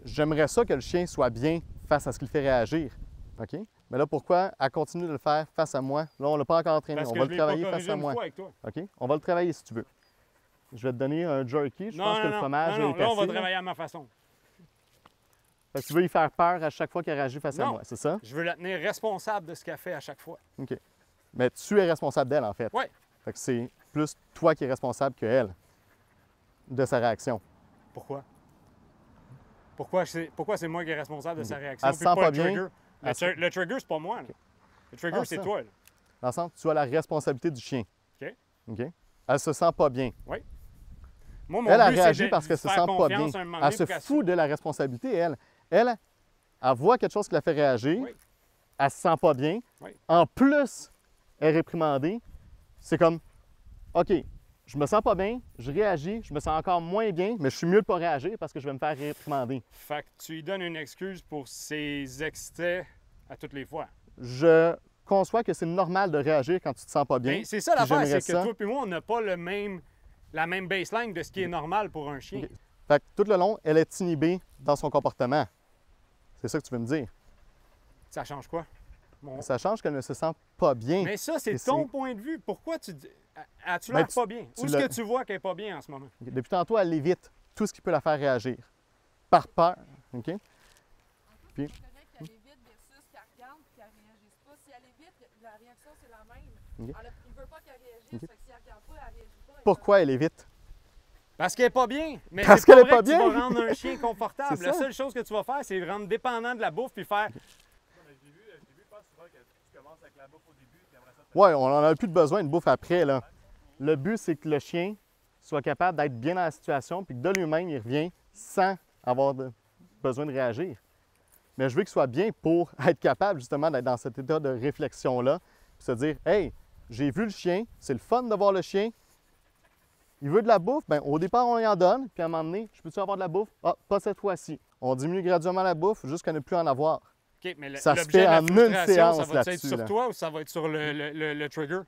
S2: j'aimerais ça que le chien soit bien face à ce qu'il fait réagir. OK? Mais là, pourquoi elle continue de le faire face à moi? Là, on ne l'a pas encore entraîné.
S1: Parce
S2: On
S1: que
S2: va
S1: je
S2: le
S1: l'ai pas
S2: travailler face
S1: corrigé
S2: à
S1: une
S2: moi.
S1: fois avec toi.
S2: OK? On va le travailler si tu veux. Je vais te donner un jerky. Je pense que le fromage
S1: non,
S2: est
S1: là, on va
S2: assez, là.
S1: travailler à ma façon.
S2: Fait que tu veux y faire peur à chaque fois qu'elle réagit face à
S1: Non.
S2: moi, c'est ça?
S1: Je veux la tenir responsable de ce qu'elle fait à chaque fois.
S2: OK. Mais tu es responsable d'elle, en fait.
S1: Oui.
S2: Fait que c'est plus toi qui es responsable que elle de sa réaction.
S1: Pourquoi? Pourquoi c'est moi qui est responsable de sa réaction?
S2: Elle se
S1: puis
S2: sent
S1: pas
S2: pas
S1: le
S2: bien.
S1: trigger? Le trigger, c'est pas moi. Là. Le trigger,
S2: Ah,
S1: c'est
S2: ça.
S1: toi. Là.
S2: Dans le sens, tu as la responsabilité du chien.
S1: OK.
S2: OK? Elle se sent pas bien.
S1: Moi, mon
S2: Elle a
S1: but, c'est
S2: réagi
S1: de
S2: parce qu'elle se
S1: faire
S2: sent pas bien.
S1: confiance à un moment
S2: Elle
S1: donné
S2: se
S1: pour qu'elle
S2: fout de la responsabilité, elle. Elle voit quelque chose qui la fait réagir.
S1: Oui.
S2: Elle se sent pas bien.
S1: Oui.
S2: En plus, elle est réprimandée. C'est comme, OK, je me sens pas bien, je réagis, je me sens encore moins bien, mais je suis mieux de pas réagir parce que je vais me faire réprimander.
S1: Fait que tu lui donnes une excuse pour ses excès à toutes les fois.
S2: Je conçois que c'est normal de réagir quand tu te sens pas bien.
S1: Ben, c'est ça
S2: Puis
S1: l'affaire,
S2: j'aimerais
S1: c'est que
S2: ça.
S1: toi et moi, on n'a pas la même baseline de ce qui est normal pour un chien.
S2: OK. Fait que tout le long, elle est inhibée dans son comportement. C'est ça que tu veux me dire.
S1: Ça change quoi? Mon-
S2: Ça change qu'elle ne se sent pas bien.
S1: Mais ça, c'est
S2: Et
S1: ton
S2: c'est-
S1: point de vue. Pourquoi tu dis. As-tu
S2: Ben,
S1: l'air
S2: tu-
S1: pas bien?
S2: tu
S1: Où est-ce
S2: l'as-
S1: que tu vois qu'elle n'est pas bien en ce moment?
S2: Depuis tantôt, elle évite tout ce qui peut la faire réagir. Par peur. OK? Puis-
S3: C'est correct qu'elle évite versus qu'elle regarde et qu'elle ne réagisse pas. Si elle évite, la réaction, c'est la même.
S2: Ok.
S3: Il ne veut pas qu'elle réagisse,
S2: Ok.
S3: fait que si elle ne regarde pas, elle ne réagit pas.
S2: Pourquoi elle évite?
S1: Parce qu'elle n'est pas bien. Mais
S2: Parce
S1: c'est pas
S2: qu'elle est
S1: vrai
S2: pas
S1: que tu
S2: bien.
S1: vas rendre un chien confortable.
S2: C'est
S1: La
S2: ça.
S1: seule chose que tu vas faire, c'est le rendre dépendant de la bouffe puis faire.
S2: Oui, on n'en a plus de besoin de bouffe après. Là. Le but, c'est que le chien soit capable d'être bien dans la situation puis que de lui-même, il revient sans avoir besoin de réagir. Mais je veux qu'il soit bien pour être capable justement d'être dans cet état de réflexion-là puis se dire « Hey, j'ai vu le chien, c'est le fun de voir le chien. Il veut de la bouffe, bien, au départ, on y en donne, puis à un moment donné, je peux-tu avoir de la bouffe? Ah, pas cette fois-ci. On diminue graduellement la bouffe jusqu'à ne plus en avoir.
S1: OK, mais
S2: Ça se
S1: l'objet
S2: fait
S1: de la
S2: en une
S1: frustration,
S2: séance
S1: ça va être
S2: là-dessus,
S1: sur
S2: là.
S1: toi ou ça va être sur le trigger?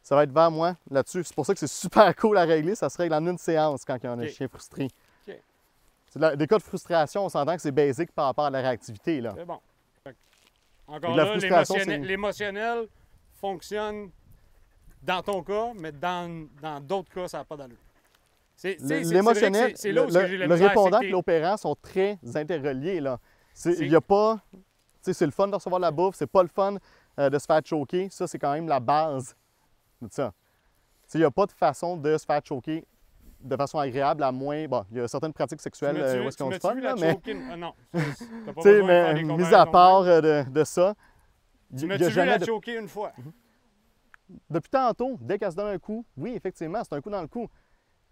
S2: Ça va être vers moi là-dessus. C'est pour ça que c'est super cool à régler. Ça se règle en une séance quand il y a un
S1: OK.
S2: chien frustré.
S1: OK.
S2: Des cas de frustration, on s'entend que c'est basique par rapport à la réactivité. Là.
S1: C'est bon. Fait que,
S2: Et
S1: encore
S2: de la
S1: là,
S2: frustration,
S1: l'émotionnel fonctionne dans ton cas, mais dans d'autres cas, ça n'a pas d'allure.
S2: L'émotionnel,
S1: c'est là où j'ai la
S2: le
S1: misère,
S2: répondant
S1: c'est
S2: et
S1: que
S2: l'opérant sont très interreliés. Là.
S1: C'est-
S2: Il n'y a pas... Tu sais, c'est le fun de recevoir de la bouffe, c'est pas le fun de se faire choquer. Ça, c'est quand même la base de ça. Tu sais, il n'y a pas de façon de se faire choquer de façon agréable, à moins... Bon, il y a certaines pratiques sexuelles où est-ce qu'on se fun, là, mais...
S1: non, t'as pas
S2: Tu sais,
S1: besoin de faire
S2: mais
S1: des
S2: mis à
S1: comparaisons
S2: part
S1: de même.
S2: de ça,
S1: Tu
S2: il n'y
S1: m'as-tu
S2: a
S1: vu
S2: jamais
S1: la
S2: de...
S1: choquer une fois?
S2: Depuis tantôt, dès qu'elle se donne un coup, oui, effectivement, c'est un coup dans le cou.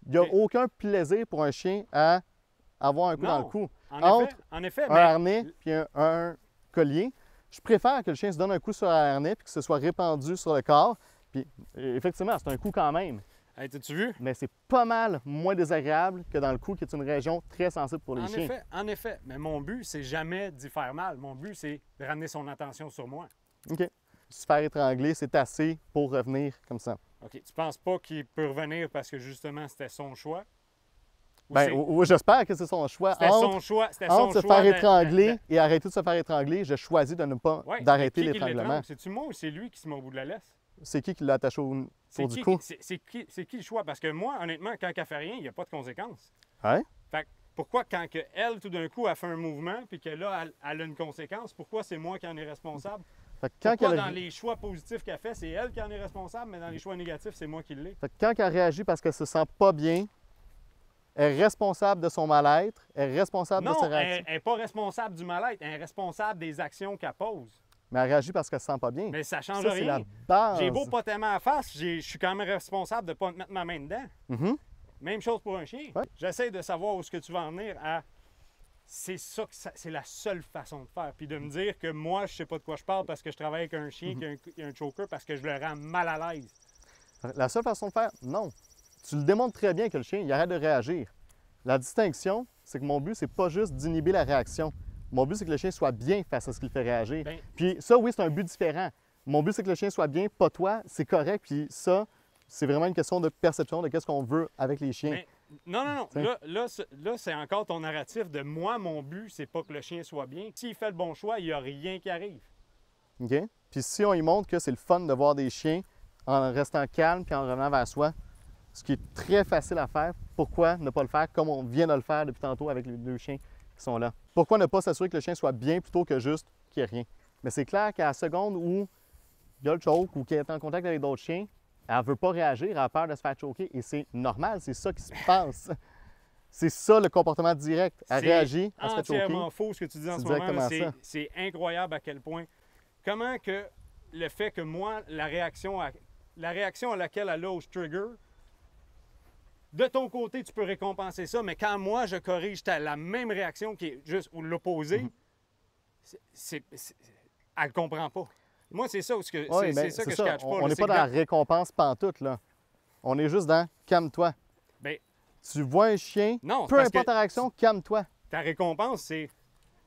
S2: Il n'y a
S1: Ok.
S2: aucun plaisir pour un chien à avoir un coup dans le
S1: Non.
S2: cou.
S1: En effet,
S2: Un
S1: mais
S2: harnais puis un collier, je préfère que le chien se donne un coup sur un harnais puis que ce soit répandu sur le corps. Puis effectivement, c'est un coup quand même,
S1: hey, t'as-tu vu?
S2: mais c'est pas mal moins désagréable que dans le cou, qui est une région très sensible pour les chiens.
S1: En effet, mais mon but, c'est jamais d'y faire mal. Mon but, c'est de ramener son attention sur moi.
S2: OK. Se faire étrangler, c'est assez pour revenir comme ça.
S1: OK, tu penses pas qu'il peut revenir parce que justement, c'était son choix? Ou
S2: Ben,
S1: c'est-
S2: oui, j'espère que c'est son choix.
S1: C'était son choix, c'était son
S2: Entre se
S1: choix
S2: faire étrangler et arrêter de se faire étrangler, je choisis de ne pas
S1: Ouais,
S2: d'arrêter
S1: mais qui
S2: l'étranglement.
S1: l'étrangle? C'est-tu moi ou c'est lui qui se met au bout de la laisse?
S2: C'est qui l'a attaché au
S1: C'est
S2: autour du
S1: qui,
S2: cou?
S1: c'est qui le choix? Parce que moi, honnêtement, quand elle fait rien, il n'y a pas de conséquences.
S2: Ouais.
S1: Fait que pourquoi quand que elle, tout d'un coup, elle fait un mouvement puis que là, elle a une conséquence, pourquoi c'est moi qui en est responsable?
S2: Fait que quand
S1: Pourquoi
S2: elle,
S1: dans les choix positifs qu'elle fait, c'est elle qui en est responsable, mais dans les choix négatifs, c'est moi qui l'ai?
S2: fait que quand elle réagit parce qu'elle se sent pas bien, elle est responsable de son mal-être, elle est responsable de
S1: Non,
S2: ses
S1: elle
S2: réactions.
S1: n'est pas responsable du mal-être, elle est responsable des actions qu'elle pose.
S2: Mais elle réagit parce qu'elle se sent pas bien.
S1: Mais ça change
S2: Ça, c'est
S1: rien.
S2: la base.
S1: J'ai beau pas t'aimer à la face, je suis quand même responsable de ne pas te mettre ma main dedans.
S2: Mhm.
S1: Même chose pour un chien.
S2: Ouais.
S1: J'essaie de savoir où est-ce que tu vas en venir à. C'est ça, c'est la seule façon de faire. Puis de me dire que moi, je sais pas de quoi je parle parce que je travaille avec un chien qui a un choker parce que je le rends mal à l'aise.
S2: La seule façon de faire, non. Tu le démontres très bien que le chien, il arrête de réagir. La distinction, c'est que mon but, c'est pas juste d'inhiber la réaction. Mon but, c'est que le chien soit bien face à ce qui le fait réagir.
S1: Ben-
S2: Puis ça, oui, c'est un but différent. Mon but, c'est que le chien soit bien, pas toi, c'est correct. Puis ça, c'est vraiment une question de perception de qu'est-ce qu'on veut avec les chiens.
S1: Mais non.
S2: Tiens.
S1: Là, c'est encore ton narratif de moi, mon but, c'est pas que le chien soit bien. S'il fait le bon choix, il n'y a rien qui arrive.
S2: OK? Puis si on lui montre que c'est le fun de voir des chiens en restant calme puis en revenant vers soi, ce qui est très facile à faire, pourquoi ne pas le faire comme on vient de le faire depuis tantôt avec les deux chiens qui sont là? Pourquoi ne pas s'assurer que le chien soit bien plutôt que juste qu'il n'y ait rien? Mais c'est clair qu'à la seconde où il y a le choke ou qu'il est en contact avec d'autres chiens, elle ne veut pas réagir, elle a peur de se faire choquer et c'est normal, c'est ça qui se passe. C'est ça le comportement direct. Elle
S1: C'est
S2: réagit, elle se fait choquer.
S1: entièrement faux ce que tu dis en
S2: C'est
S1: ce moment. là.
S2: exactement ça.
S1: C'est incroyable à quel point. Comment que le fait que moi, la réaction à laquelle elle a au trigger, de ton côté, tu peux récompenser ça, mais quand moi, je corrige la même réaction qui est juste l'opposé, elle ne comprend pas. Moi, c'est ça,
S2: Oui,
S1: c'est
S2: ben,
S1: ça que
S2: c'est
S1: je
S2: ça.
S1: catch pas.
S2: On
S1: là.
S2: n'est
S1: C'est
S2: pas
S1: que
S2: dans la récompense pantoute, là. On est juste dans « calme-toi
S1: Ben, ».
S2: Tu vois un chien,
S1: non,
S2: peu
S1: parce
S2: importe
S1: que
S2: ta réaction, calme-toi.
S1: ta récompense, c'est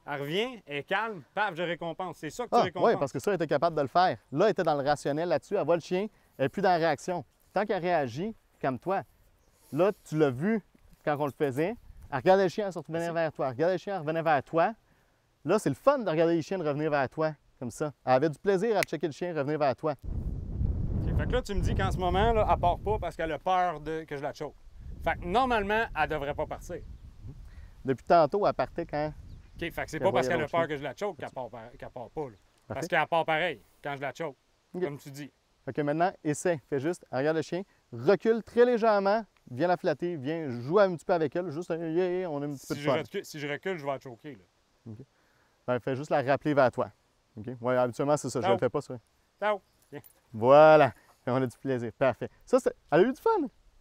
S1: elle revient, elle est calme, paf, je récompense. C'est ça que tu
S2: Ah,
S1: récompenses.
S2: oui, parce que ça, elle était capable de le faire. Là, elle était dans le rationnel là-dessus. Elle voit le chien, elle n'est plus dans la réaction. Tant qu'elle réagit, calme-toi. Là, tu l'as vu quand on le faisait. Elle regardait le chien, elle se revenait vers toi. Elle regardait le chien, elle revenait vers toi. Là, c'est le fun de regarder les chiens de revenir vers toi, comme ça. Elle avait du plaisir à checker le chien revenir vers toi.
S1: OK, fait que là, tu me dis qu'en ce moment, là, elle part pas parce qu'elle a peur que je la choque. Fait que normalement, elle devrait pas partir.
S2: Depuis tantôt, elle partait quand...
S1: OK, fait que c'est
S2: Elle
S1: pas parce
S2: voyait
S1: qu'elle a
S2: l'autre
S1: peur
S2: chien.
S1: que je la choque qu'elle part pas. Là. Parce
S2: Parfait.
S1: qu'elle part pareil quand je la choque,
S2: OK.
S1: comme tu dis.
S2: Fait que maintenant, essaie. Fais juste, elle regarde le chien, recule très légèrement viens la flatter, viens jouer un petit peu avec elle, juste yeah, on a un petit peu de fun.
S1: Si je recule, je vais la choquer. Là.
S2: Ben, fais juste la rappeler vers toi. OK? Oui, habituellement, c'est ça. Je ne le fais pas, ça.
S1: Ciao!
S2: Voilà. Et on a du plaisir. Parfait. Ça, elle a eu du fun.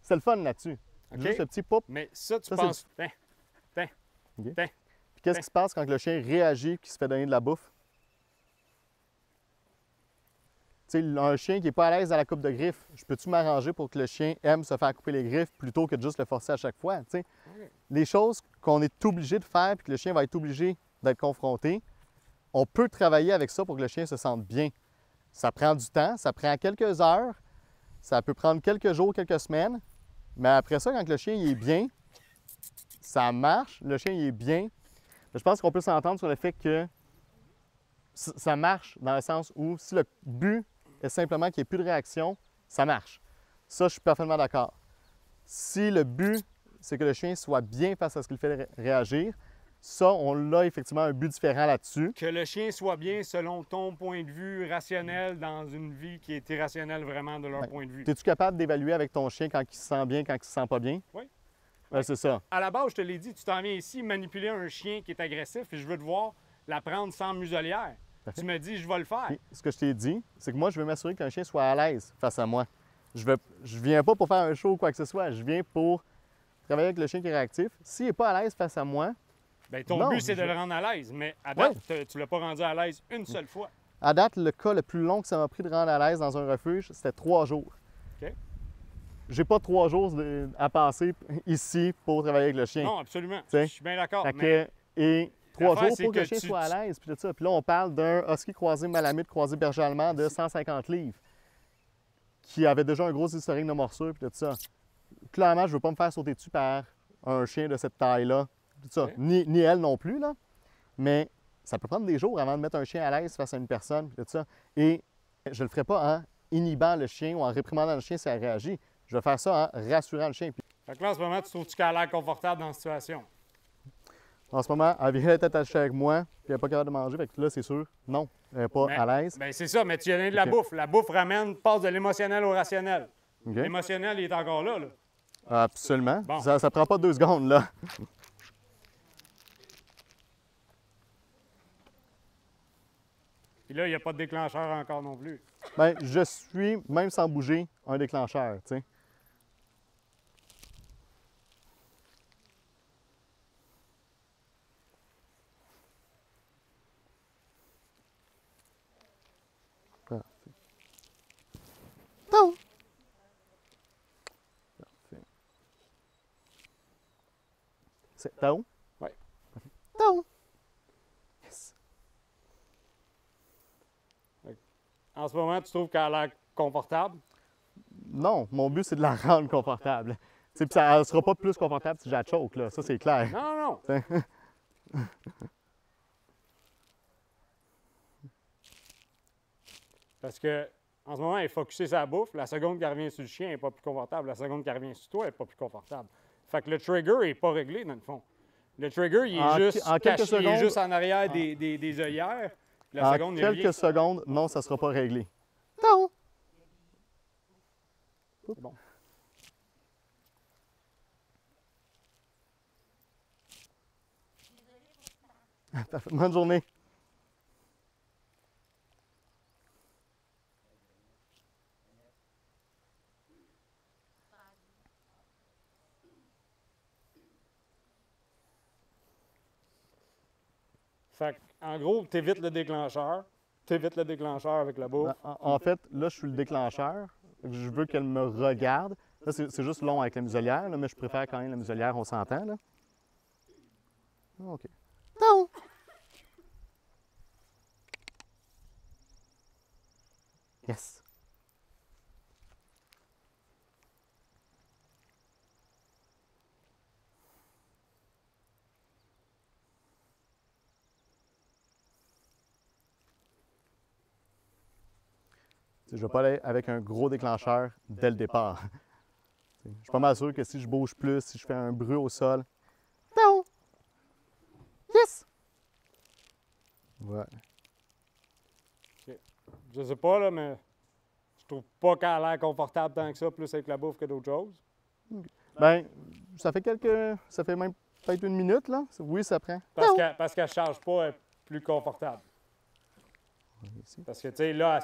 S2: C'est le fun là-dessus.
S1: OK.
S2: Juste le petit pop.
S1: Mais ça, tu
S2: Ça,
S1: penses.
S2: OK.
S1: Tiens.
S2: Puis qu'est-ce qui se passe quand le chien réagit, qu'il se fait donner de la bouffe? Tu sais, un chien qui n'est pas à l'aise à la coupe de griffes, je peux-tu m'arranger pour que le chien aime se faire couper les griffes plutôt que de juste le forcer à chaque fois? Tu sais?
S1: OK.
S2: Les choses qu'on est obligé de faire puis que le chien va être obligé d'être confronté, on peut travailler avec ça pour que le chien se sente bien. Ça prend du temps, ça prend quelques heures, ça peut prendre quelques jours, quelques semaines, mais après ça, quand le chien il est bien, ça marche, le chien il est bien. Je pense qu'on peut s'entendre sur le fait que ça marche dans le sens où si le but est simplement qu'il n'y ait plus de réaction, ça marche. Ça, je suis parfaitement d'accord. Si le but, c'est que le chien soit bien face à ce qu'il fait réagir, ça, on a effectivement un but différent là-dessus.
S1: Que le chien soit bien selon ton point de vue rationnel dans une vie qui est irrationnelle vraiment de leur point de vue.
S2: Es-tu capable d'évaluer avec ton chien quand il se sent bien, quand il se sent pas bien?
S1: Oui.
S2: Ouais, c'est ça.
S1: À la base, je te l'ai dit, tu t'en viens ici manipuler un chien qui est agressif et je veux te voir la prendre sans muselière.
S2: Parfait.
S1: Tu me dis, je vais le faire.
S2: Puis, ce que je t'ai dit, c'est que moi, je veux m'assurer qu'un chien soit à l'aise face à moi. Je viens pas pour faire un show ou quoi que ce soit. Je viens pour travailler avec le chien qui est réactif. S'il n'est pas à l'aise face à moi,
S1: Bien, ton
S2: non,
S1: but, c'est de le rendre à l'aise, mais à date, tu ne l'as pas rendu à l'aise une seule fois.
S2: à date, le cas le plus long que ça m'a pris de rendre à l'aise dans un refuge, c'était 3 jours.
S1: OK.
S2: J'ai pas 3 jours à passer ici pour travailler avec le chien.
S1: Non, absolument.
S2: T'sais,
S1: Je suis bien d'accord.
S2: Fait
S1: Mais
S2: que- et 3
S1: l'affaire,
S2: jours
S1: c'est
S2: pour que le
S1: que
S2: chien
S1: tu-
S2: soit à l'aise. Puis tout ça. Puis là, on parle d'un husky croisé malamute, croisé berger allemand de 150 livres, qui avait déjà un gros historique de morsure. Puis tout ça. Clairement, je veux pas me faire sauter dessus par un chien de cette taille-là. Tout ça.
S1: OK.
S2: Ni elle non plus, là. Mais ça peut prendre des jours avant de mettre un chien à l'aise face à une personne. Puis tout ça. Et je le ferai pas en inhibant le chien ou en réprimandant le chien si elle réagit. Je vais faire ça en rassurant le chien. Puis
S1: fait que là, en ce moment, tu trouves-tu qu'elle a l'air confortable dans la situation?
S2: en ce moment, elle vient d'être attachée avec moi, puis elle n'est pas capable de manger. Fait que là, c'est sûr, non, elle n'est pas
S1: Mais-
S2: à l'aise.
S1: Bien, c'est ça, mais tu y as donné de la
S2: OK.
S1: bouffe. La bouffe passe de l'émotionnel au rationnel.
S2: OK?
S1: L'émotionnel, il est encore là.
S2: Absolument.
S1: Bon.
S2: Ça ne prend pas 2 secondes, là.
S1: Puis là, il n'y a pas de déclencheur encore non plus.
S2: Bien, je suis, même sans bouger, un déclencheur, tu sais. Parfait. Non! Parfait. C'est Tao?
S1: Ouais.
S2: Tao! Yes.
S1: En ce moment, tu trouves qu'elle a l'air confortable?
S2: Non, mon but, c'est de la rendre confortable. Tu sais, puis ça ne sera pas plus confortable si je la choke, là. Ça, c'est clair.
S1: Non, non, non.
S2: T'sais.
S1: Parce que en ce moment, elle est focusée sur la bouffe. La seconde qu'elle revient sur le chien, elle n'est pas plus confortable. La seconde qu'elle revient sur toi, elle n'est pas plus confortable. Fait que le trigger n'est pas réglé, dans le fond. Le trigger, il est
S2: En
S1: juste
S2: en quelques
S1: caché, il est
S2: secondes-
S1: juste en arrière des œillères. La
S2: En
S1: seconde, il revient.
S2: quelques secondes, non, ça ne sera pas réglé. Non!
S1: C'est bon.
S2: Parfait. Bonne journée.
S1: Fait que, en gros, tu évites le déclencheur. Tu évites le déclencheur avec la bouffe.
S2: En fait, là, je suis le déclencheur. Je veux qu'elle me regarde. Là, c'est juste long avec la muselière, là, mais je préfère quand même la muselière, on s'entend, là. OK. Non! Yes. Je ne vais pas aller avec un gros déclencheur dès le départ. Je suis pas mal sûr que si je bouge plus, si je fais un bruit au sol. Non! Yes! Ouais.
S1: Je sais pas, là, mais je trouve pas qu'elle a l'air confortable tant que ça, plus avec la bouffe que d'autres choses.
S2: Ben, ça fait même peut-être une minute, là. Oui, ça prend.
S1: Parce qu'elle ne charge pas, elle est plus confortable.
S2: Ici.
S1: Parce que, tu sais, là,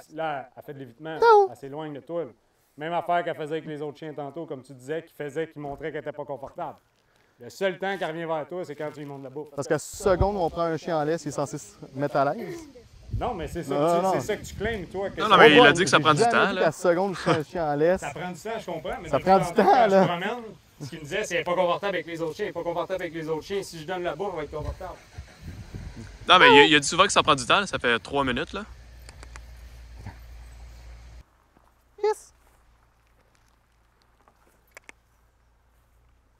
S1: elle fait de l'évitement. Elle s'éloigne de toi. Là. Même affaire qu'elle faisait avec les autres chiens tantôt, comme tu disais, qui montraient qu'elle n'était pas confortable. Le seul temps qu'elle revient vers toi, c'est quand tu lui montres la bouffe.
S2: Parce qu'à seconde où on prend un chien en laisse, il est censé se mettre à l'aise.
S1: Non, mais c'est ça,
S2: Non, non.
S1: c'est ça que tu claimes, toi. Que
S4: Non,
S1: ça-
S4: non, mais il
S2: Oh,
S4: a dit que ça
S2: j'ai
S4: prend du
S2: jamais
S4: temps,
S2: dit
S4: là.
S2: qu'à seconde où je prends un chien en laisse.
S1: Ça prend du temps, je comprends. Mais
S2: Ça
S1: depuis
S2: prend du
S1: tantôt,
S2: temps,
S1: quand
S2: là.
S1: Je promène, ce qu'il me disait, c'est qu'elle n'est pas confortable avec les autres chiens. Elle n'est pas confortable avec les autres chiens. Si je donne la bouffe, elle va être confortable.
S4: Non, mais il a dit souvent que ça prend du temps, là. Ça fait 3 minutes, là.
S2: Yes!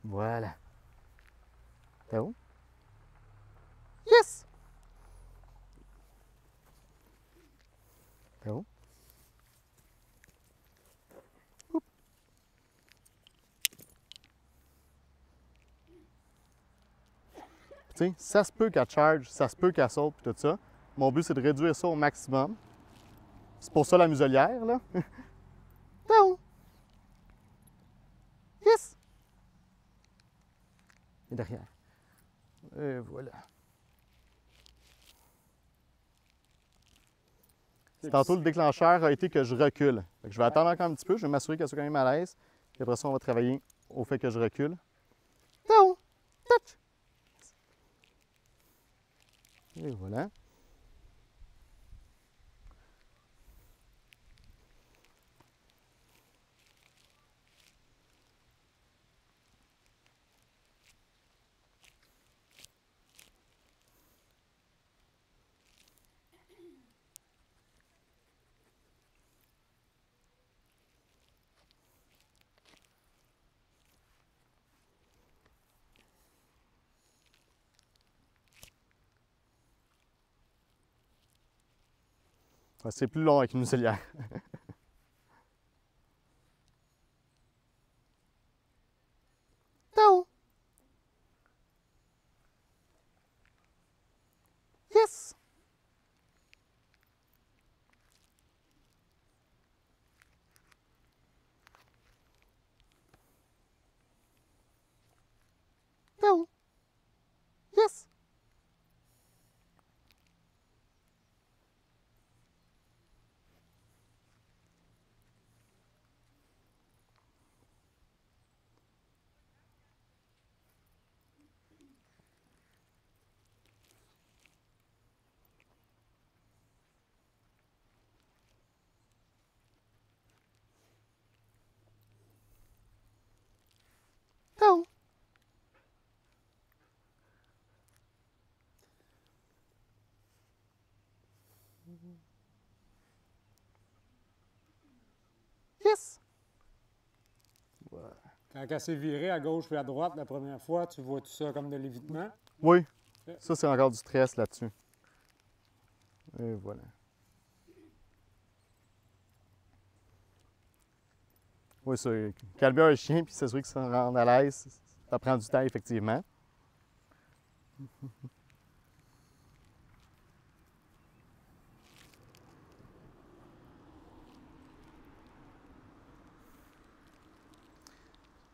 S2: Voilà. T'es où? Yes! T'es où? Oup. Tu sais, ça se peut qu'elle charge, ça se peut qu'elle saute puis tout ça. Mon but, c'est de réduire ça au maximum. C'est pour ça la muselière, là. T'es où? Yes! Et derrière. Et voilà. Tantôt, le déclencheur a été que je recule. Fait que je vais attendre encore un petit peu, je vais m'assurer qu'elle soit quand même à l'aise. Puis après ça, on va travailler au fait que je recule. Down. Touch. Et voilà. Ouais, c'est plus long avec une muselière. Down. Yes. Down. Yes. Down. Yes.
S1: Quand elle s'est virée à gauche puis à droite la première fois, tu vois tout ça comme de l'évitement.
S2: Oui. Ça, c'est encore du stress là-dessus. Et voilà. Oui, ça. Calmer un chien puis s'assurer qu'il se rende à l'aise, ça prend du temps, effectivement.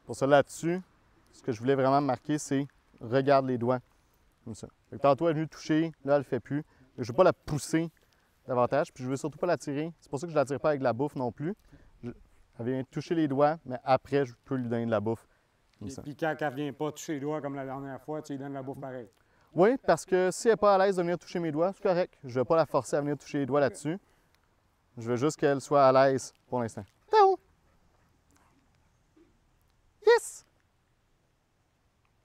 S2: Pour ça, là-dessus, ce que je voulais vraiment marquer, c'est regarde les doigts. Comme ça. Fait que tantôt, elle est venue toucher, là, elle ne le fait plus. Je ne veux pas la pousser davantage, puis je ne veux surtout pas la tirer. C'est pour ça que je ne la tire pas avec de la bouffe non plus. Elle vient toucher les doigts, mais après, je peux lui donner de la bouffe. Comme
S1: Et
S2: ça.
S1: puis quand elle vient pas toucher les doigts comme la dernière fois, tu lui donnes la bouffe pareil.
S2: Oui, parce que si elle n'est pas à l'aise de venir toucher mes doigts, c'est correct. Je ne vais pas la forcer à venir toucher les doigts là-dessus. Je veux juste qu'elle soit à l'aise pour l'instant. Down. Yes!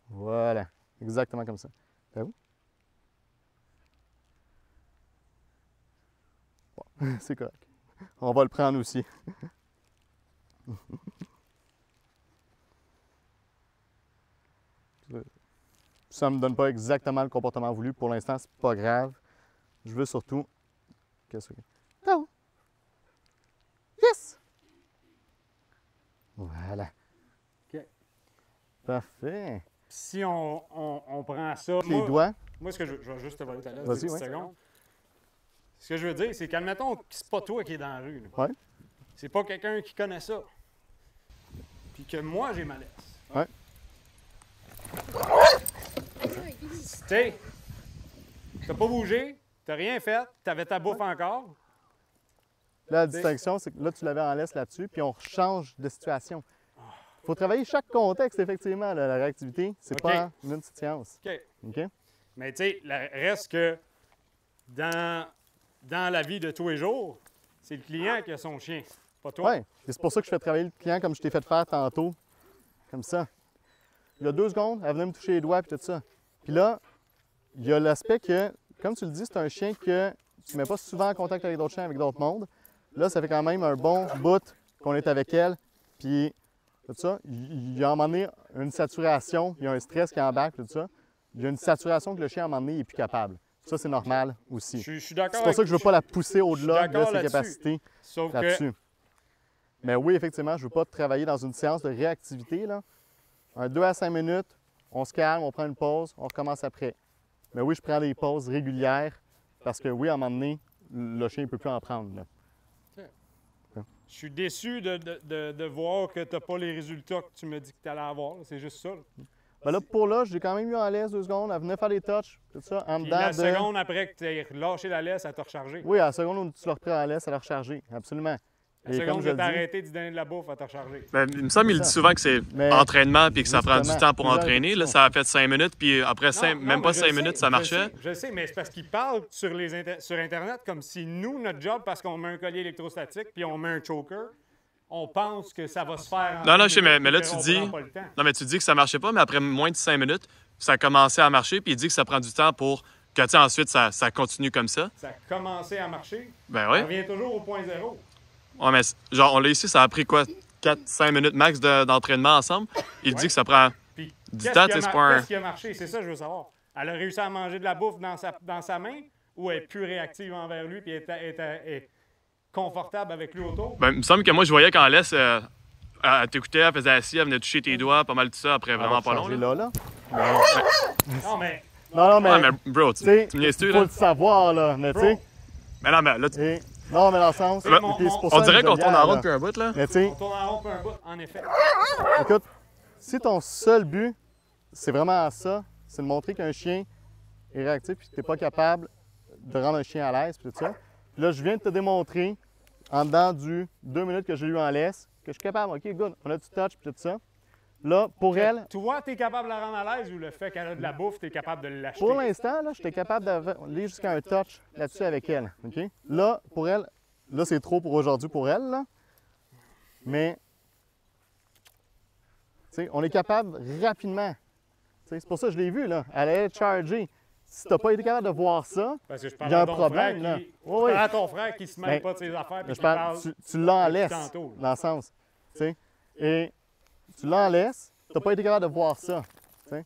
S2: Voilà. Exactement comme ça. Down. Bon, c'est correct. On va le prendre aussi. Ça ne me donne pas exactement le comportement voulu. Pour l'instant, c'est pas grave. Je veux surtout... Qu'est-ce que... Down. Yes! Voilà.
S1: OK.
S2: Parfait.
S1: Si on prend ça...
S2: Les doigts.
S1: Moi, ce que je vais juste te voler ta lettre,
S2: Vas-y,
S1: 10
S2: ouais.
S1: secondes. Ce que je veux dire, c'est qu'admettons que c'est pas toi qui es dans la rue. Là.
S2: Ouais.
S1: C'est pas quelqu'un qui connaît ça. Puis que moi, j'ai ma laisse.
S2: Ouais.
S1: Tu sais, t'as pas bougé, t'as rien fait, t'avais ta bouffe encore.
S2: Là, la distinction, c'est que là, tu l'avais en laisse là-dessus, puis on change de situation. Il faut travailler chaque contexte, effectivement, là, la réactivité. C'est
S1: OK.
S2: pas une petite science.
S1: OK.
S2: OK?
S1: Mais tu sais, reste que dans la vie de tous les jours, c'est le client qui a son chien, pas toi.
S2: Oui. C'est pour ça que je fais travailler le client comme je t'ai fait faire tantôt. Comme ça. Il y a 2 secondes, elle venait me toucher les doigts, puis tout ça. Puis là, il y a l'aspect que, comme tu le dis, c'est un chien que tu ne mets pas souvent en contact avec d'autres chiens, avec d'autres mondes. Là, ça fait quand même un bon bout qu'on est avec elle. Puis, tout ça, il y a à un moment donné une saturation, il y a un stress qui embarque, tout ça. Il y a une saturation que le chien, à un moment donné, il n'est plus capable. Ça, c'est normal aussi.
S1: Je suis d'accord.
S2: C'est pour ça que je ne veux pas la pousser au-delà de
S1: d'accord
S2: ses
S1: là-dessus.
S2: capacités
S1: Sauf que
S2: là-dessus. Mais oui, effectivement, je ne veux pas travailler dans une séance de réactivité, là. Un 2 à 5 minutes, on se calme, on prend une pause, on recommence après. Mais oui, je prends des pauses régulières parce que oui, à un moment donné, le chien ne peut plus en prendre, là.
S1: je suis déçu de voir que tu n'as pas les résultats que tu me dis que tu allais avoir. C'est juste ça.
S2: Ben là, pour là, j'ai quand même eu en laisse 2 secondes. Elle venait faire des touches, tout ça, en
S1: Puis
S2: dedans
S1: la
S2: de...
S1: seconde après que tu aies lâché la laisse, elle t'a rechargé.
S2: Oui, à la seconde où tu le reprends en laisse, elle a rechargé, absolument.
S1: La
S2: Et
S1: seconde
S2: comme
S1: que
S2: je
S1: tu
S2: le
S1: as
S2: dis,
S1: arrêté d'y donner de la bouffe, elle t'a rechargé.
S4: Ben, il me semble qu'il
S2: C'est
S4: dit
S2: ça.
S4: souvent que c'est
S2: Mais
S4: entraînement puis que ça prend du
S2: justement,
S4: temps pour
S2: plusieurs
S4: entraîner. Là,
S2: répétitions.
S4: ça a fait 5 minutes, puis après,
S1: Non,
S4: même
S1: mais
S4: pas
S1: je
S4: 5
S1: sais,
S4: minutes, ça marchait.
S1: Je sais, mais c'est parce qu'ils parlent sur, sur Internet comme si nous, notre job, parce qu'on met un collier électrostatique puis on met un choker, on pense que ça va se faire. en
S4: Non, non,
S1: 5
S4: je sais,
S1: minutes,
S4: mais là,
S1: puis
S4: tu
S1: on
S4: dis.
S1: prend pas le temps.
S4: Non, mais tu dis que ça marchait pas, mais après moins de 5 minutes, ça a commencé à marcher, puis il dit que ça prend du temps pour que, tu sais, ensuite, ça continue comme ça.
S1: Ça a commencé à marcher.
S4: Ben
S1: On
S4: oui.
S1: revient toujours au point zéro.
S4: Ouais, mais genre, on l'a ici, ça a pris quoi? 4-5 minutes max d'entraînement ensemble. Il dit que ça prend
S1: Puis
S4: du
S1: qu'est-ce
S4: temps,
S1: qui a
S4: tu sais, c'est pas un.
S1: qu'est-ce qui a marché? C'est ça que je veux savoir. Elle a réussi à manger de la bouffe dans sa main ou elle est plus réactive envers lui puis est confortable avec lui autour?
S4: Ben, il me semble que moi, je voyais qu'en laisse, elle t'écoutait, elle faisait assis, elle venait toucher tes doigts, pas mal tout ça, après
S2: elle va
S4: vraiment pas long.
S2: recharger
S4: Là.
S2: là.
S1: Non, mais
S2: Non, mais,
S4: Ouais, mais bro,
S2: tu sais,
S4: tu me niaises-tu,
S2: il faut
S4: là?
S2: le savoir, là, mais tu sais,
S4: Mais non, mais là,
S2: et- non, mais dans le sens,
S1: Mais
S2: et puis c'est pour
S4: on
S2: ça
S4: dirait
S2: que
S4: qu'on
S2: je
S4: tourne en
S2: viens,
S4: rond
S2: là.
S4: depuis un bout, là.
S2: Mais tu sais,
S1: on tourne en rond peu un bout, en effet.
S2: écoute, si ton seul but, c'est vraiment ça, c'est de montrer qu'un chien est réactif puis que tu n'es pas capable de rendre un chien à l'aise puis tout ça, puis là, je viens de te démontrer, en dedans du 2 minutes que j'ai eu en laisse, que je suis capable, OK, good, on a du touch puis tout ça. Là, pour elle,
S1: Toi, tu es capable de la rendre à l'aise ou le fait qu'elle a de la bouffe, tu es capable de l'acheter?
S2: pour l'instant, là, j'étais capable d'aller jusqu'à un touch là-dessus avec elle, OK? Là, pour elle, là, c'est trop pour aujourd'hui pour elle, là. Mais, tu sais, on est capable rapidement. Tu sais, c'est pour ça que je l'ai vu, là. Elle allait charger. Si t'as pas été capable de voir ça,
S1: Parce que je
S2: il
S1: parle
S2: y a
S1: à
S2: un
S1: ton
S2: problème,
S1: frère
S2: là.
S1: qui...
S2: Oui, oui.
S1: Je parle à ton frère qui se mêle
S2: Mais-
S1: pas de ses affaires puis
S2: je
S1: qui
S2: parle,
S1: parle...
S2: tu l'as en
S1: depuis
S2: laisse,
S1: tantôt, là.
S2: dans le sens. Tu sais, et tu l'as en laisse, t'as pas été capable de voir ça. Tu sais.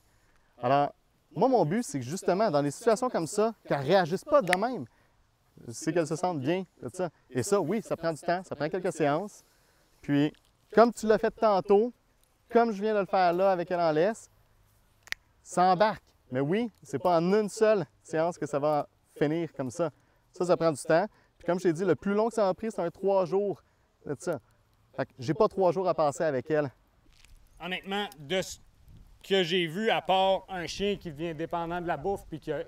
S2: Alors, moi, mon but, c'est que justement, dans des situations comme ça, qu'elle ne réagisse pas de même. C'est qu'elle se sente bien, tout ça. Et ça, oui, ça prend du temps, ça prend quelques séances. Puis, comme tu l'as fait tantôt, comme je viens de le faire là avec elle en laisse, ça embarque. Mais oui, c'est pas en une seule séance que ça va finir comme ça. Ça prend du temps. Puis comme je t'ai dit, le plus long que ça a pris, c'est un 3 jours de ça. Fait que j'ai pas 3 jours à passer avec elle.
S1: Honnêtement, de ce que j'ai vu, à part un chien qui devient dépendant de la bouffe puis que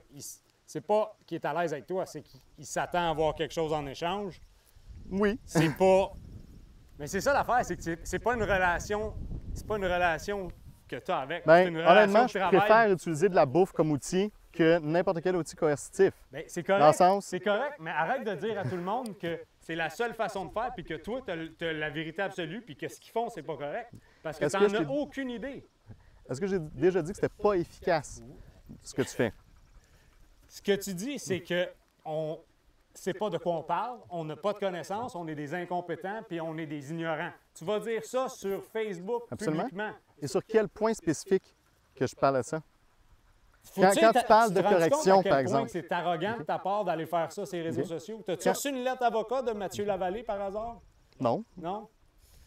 S1: c'est pas qu'il est à l'aise avec toi, c'est qu'il s'attend à avoir quelque chose en échange.
S2: Oui.
S1: C'est pas... Mais c'est ça l'affaire, c'est que c'est pas une relation... C'est pas une relation que tu as avec. c'est
S2: Bien,
S1: une relation
S2: honnêtement,
S1: de
S2: je
S1: travail.
S2: préfère utiliser de la bouffe comme outil que n'importe quel outil coercitif.
S1: Ben, c'est
S2: Dans le
S1: correct,
S2: sens-
S1: c'est correct, mais arrête de dire à tout le monde que c'est la seule façon de faire puis que toi, tu as la vérité absolue puis que ce qu'ils font, c'est pas correct. Parce que
S2: Est-ce
S1: tu
S2: que
S1: n'en
S2: je
S1: as
S2: t'ai-
S1: aucune idée.
S2: Est-ce que j'ai déjà dit que c'était pas efficace, ce que tu fais?
S1: Ce que tu dis, c'est que on sait pas de quoi on parle, on n'a pas de connaissances, on est des incompétents puis on est des ignorants. Tu vas dire ça sur Facebook
S2: Absolument.
S1: publiquement.
S2: Et sur quel point spécifique que je parle de ça?
S1: Faut-tu
S2: Quand
S1: sais,
S2: tu parles de
S1: te rends compte
S2: correction,
S1: à quel
S2: par
S1: point
S2: exemple.
S1: que c'est arrogant de ta part d'aller faire ça sur les réseaux sociaux. T'as-tu
S2: Quand-
S1: reçu une lettre d'avocat de Mathieu Lavallée par hasard?
S2: Non.
S1: Non?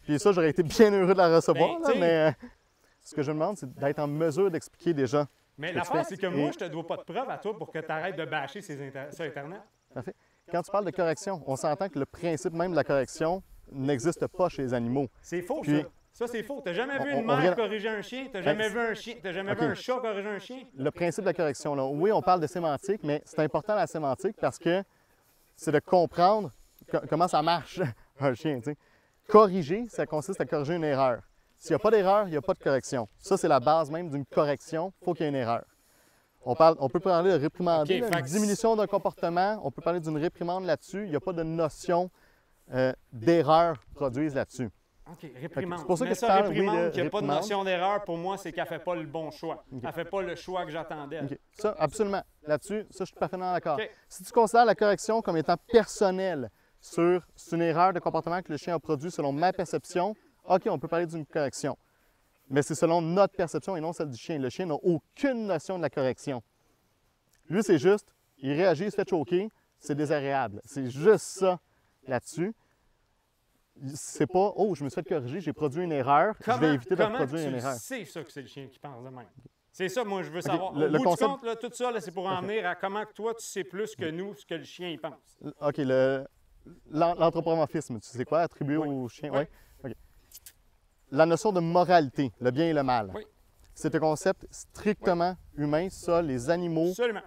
S2: Puis ça, j'aurais été bien heureux de la recevoir,
S1: Ben,
S2: là,
S1: tu sais-
S2: mais ce que je demande, c'est d'être en mesure d'expliquer déjà.
S1: Mais
S2: que tu
S1: l'affaire,
S2: fais.
S1: c'est que moi,
S2: Et-
S1: je te dois pas de preuves à toi pour que tu arrêtes de bâcher sur Internet.
S2: Parfait. Quand tu parles de correction, on s'entend que le principe même de la correction n'existe pas chez les animaux.
S1: C'est faux,
S2: Puis,
S1: ça. Ça, c'est faux. T'as jamais vu
S2: On-
S1: une
S2: on
S1: mère
S2: revient-
S1: corriger un chien? T'as jamais vu un chien? T'as jamais
S2: OK.
S1: vu un chat corriger un chien?
S2: Le principe de la correction, là. Oui, on parle de sémantique, mais c'est important la sémantique parce que c'est de comprendre comment ça marche, un chien, tu sais. Corriger, ça consiste à corriger une erreur. S'il n'y a pas d'erreur, il n'y a pas de correction. Ça, c'est la base même d'une correction. Il faut qu'il y ait une erreur. On peut parler de réprimander,
S1: OK,
S2: là,
S1: fait
S2: une
S1: que
S2: diminution d'un comportement. On peut parler d'une réprimande là-dessus. Il n'y a pas de notion d'erreur produise là-dessus.
S1: OK, réprimande.
S2: C'est pour ça
S1: Mais
S2: que
S1: ça,
S2: je parle, oui,
S1: réprimande,
S2: de
S1: qu'il n'y a pas de
S2: réprimande.
S1: notion d'erreur, pour moi, c'est qu'elle ne fait pas le bon choix. Elle ne fait pas le choix que j'attendais.
S2: OK. Ça, absolument. Là-dessus, ça, je suis parfaitement d'accord.
S1: OK.
S2: Si tu considères la correction comme étant personnelle sur c'est une erreur de comportement que le chien a produit selon ma perception, OK, on peut parler d'une correction. Mais c'est selon notre perception et non celle du chien. Le chien n'a aucune notion de la correction. Lui, c'est juste, il réagit, il se fait choquer, c'est désagréable. C'est juste ça là-dessus. C'est pas, oh, je me suis fait corriger, j'ai produit une erreur, je vais éviter de
S1: comment
S2: reproduire
S1: tu
S2: une erreur.
S1: sais ça que c'est le chien qui pense de même? C'est ça, moi, je veux savoir.
S2: le
S1: Au bout
S2: concept-
S1: du compte, là, tout ça, là, c'est pour en venir à comment que toi, tu sais plus que nous ce que le chien il pense.
S2: OK, l'anthropomorphisme, tu sais quoi, attribué
S1: Oui.
S2: au chien?
S1: Oui.
S2: OK. La notion de moralité, le bien et le mal.
S1: Oui.
S2: C'est un concept strictement humain, ça, les animaux.
S1: Absolument.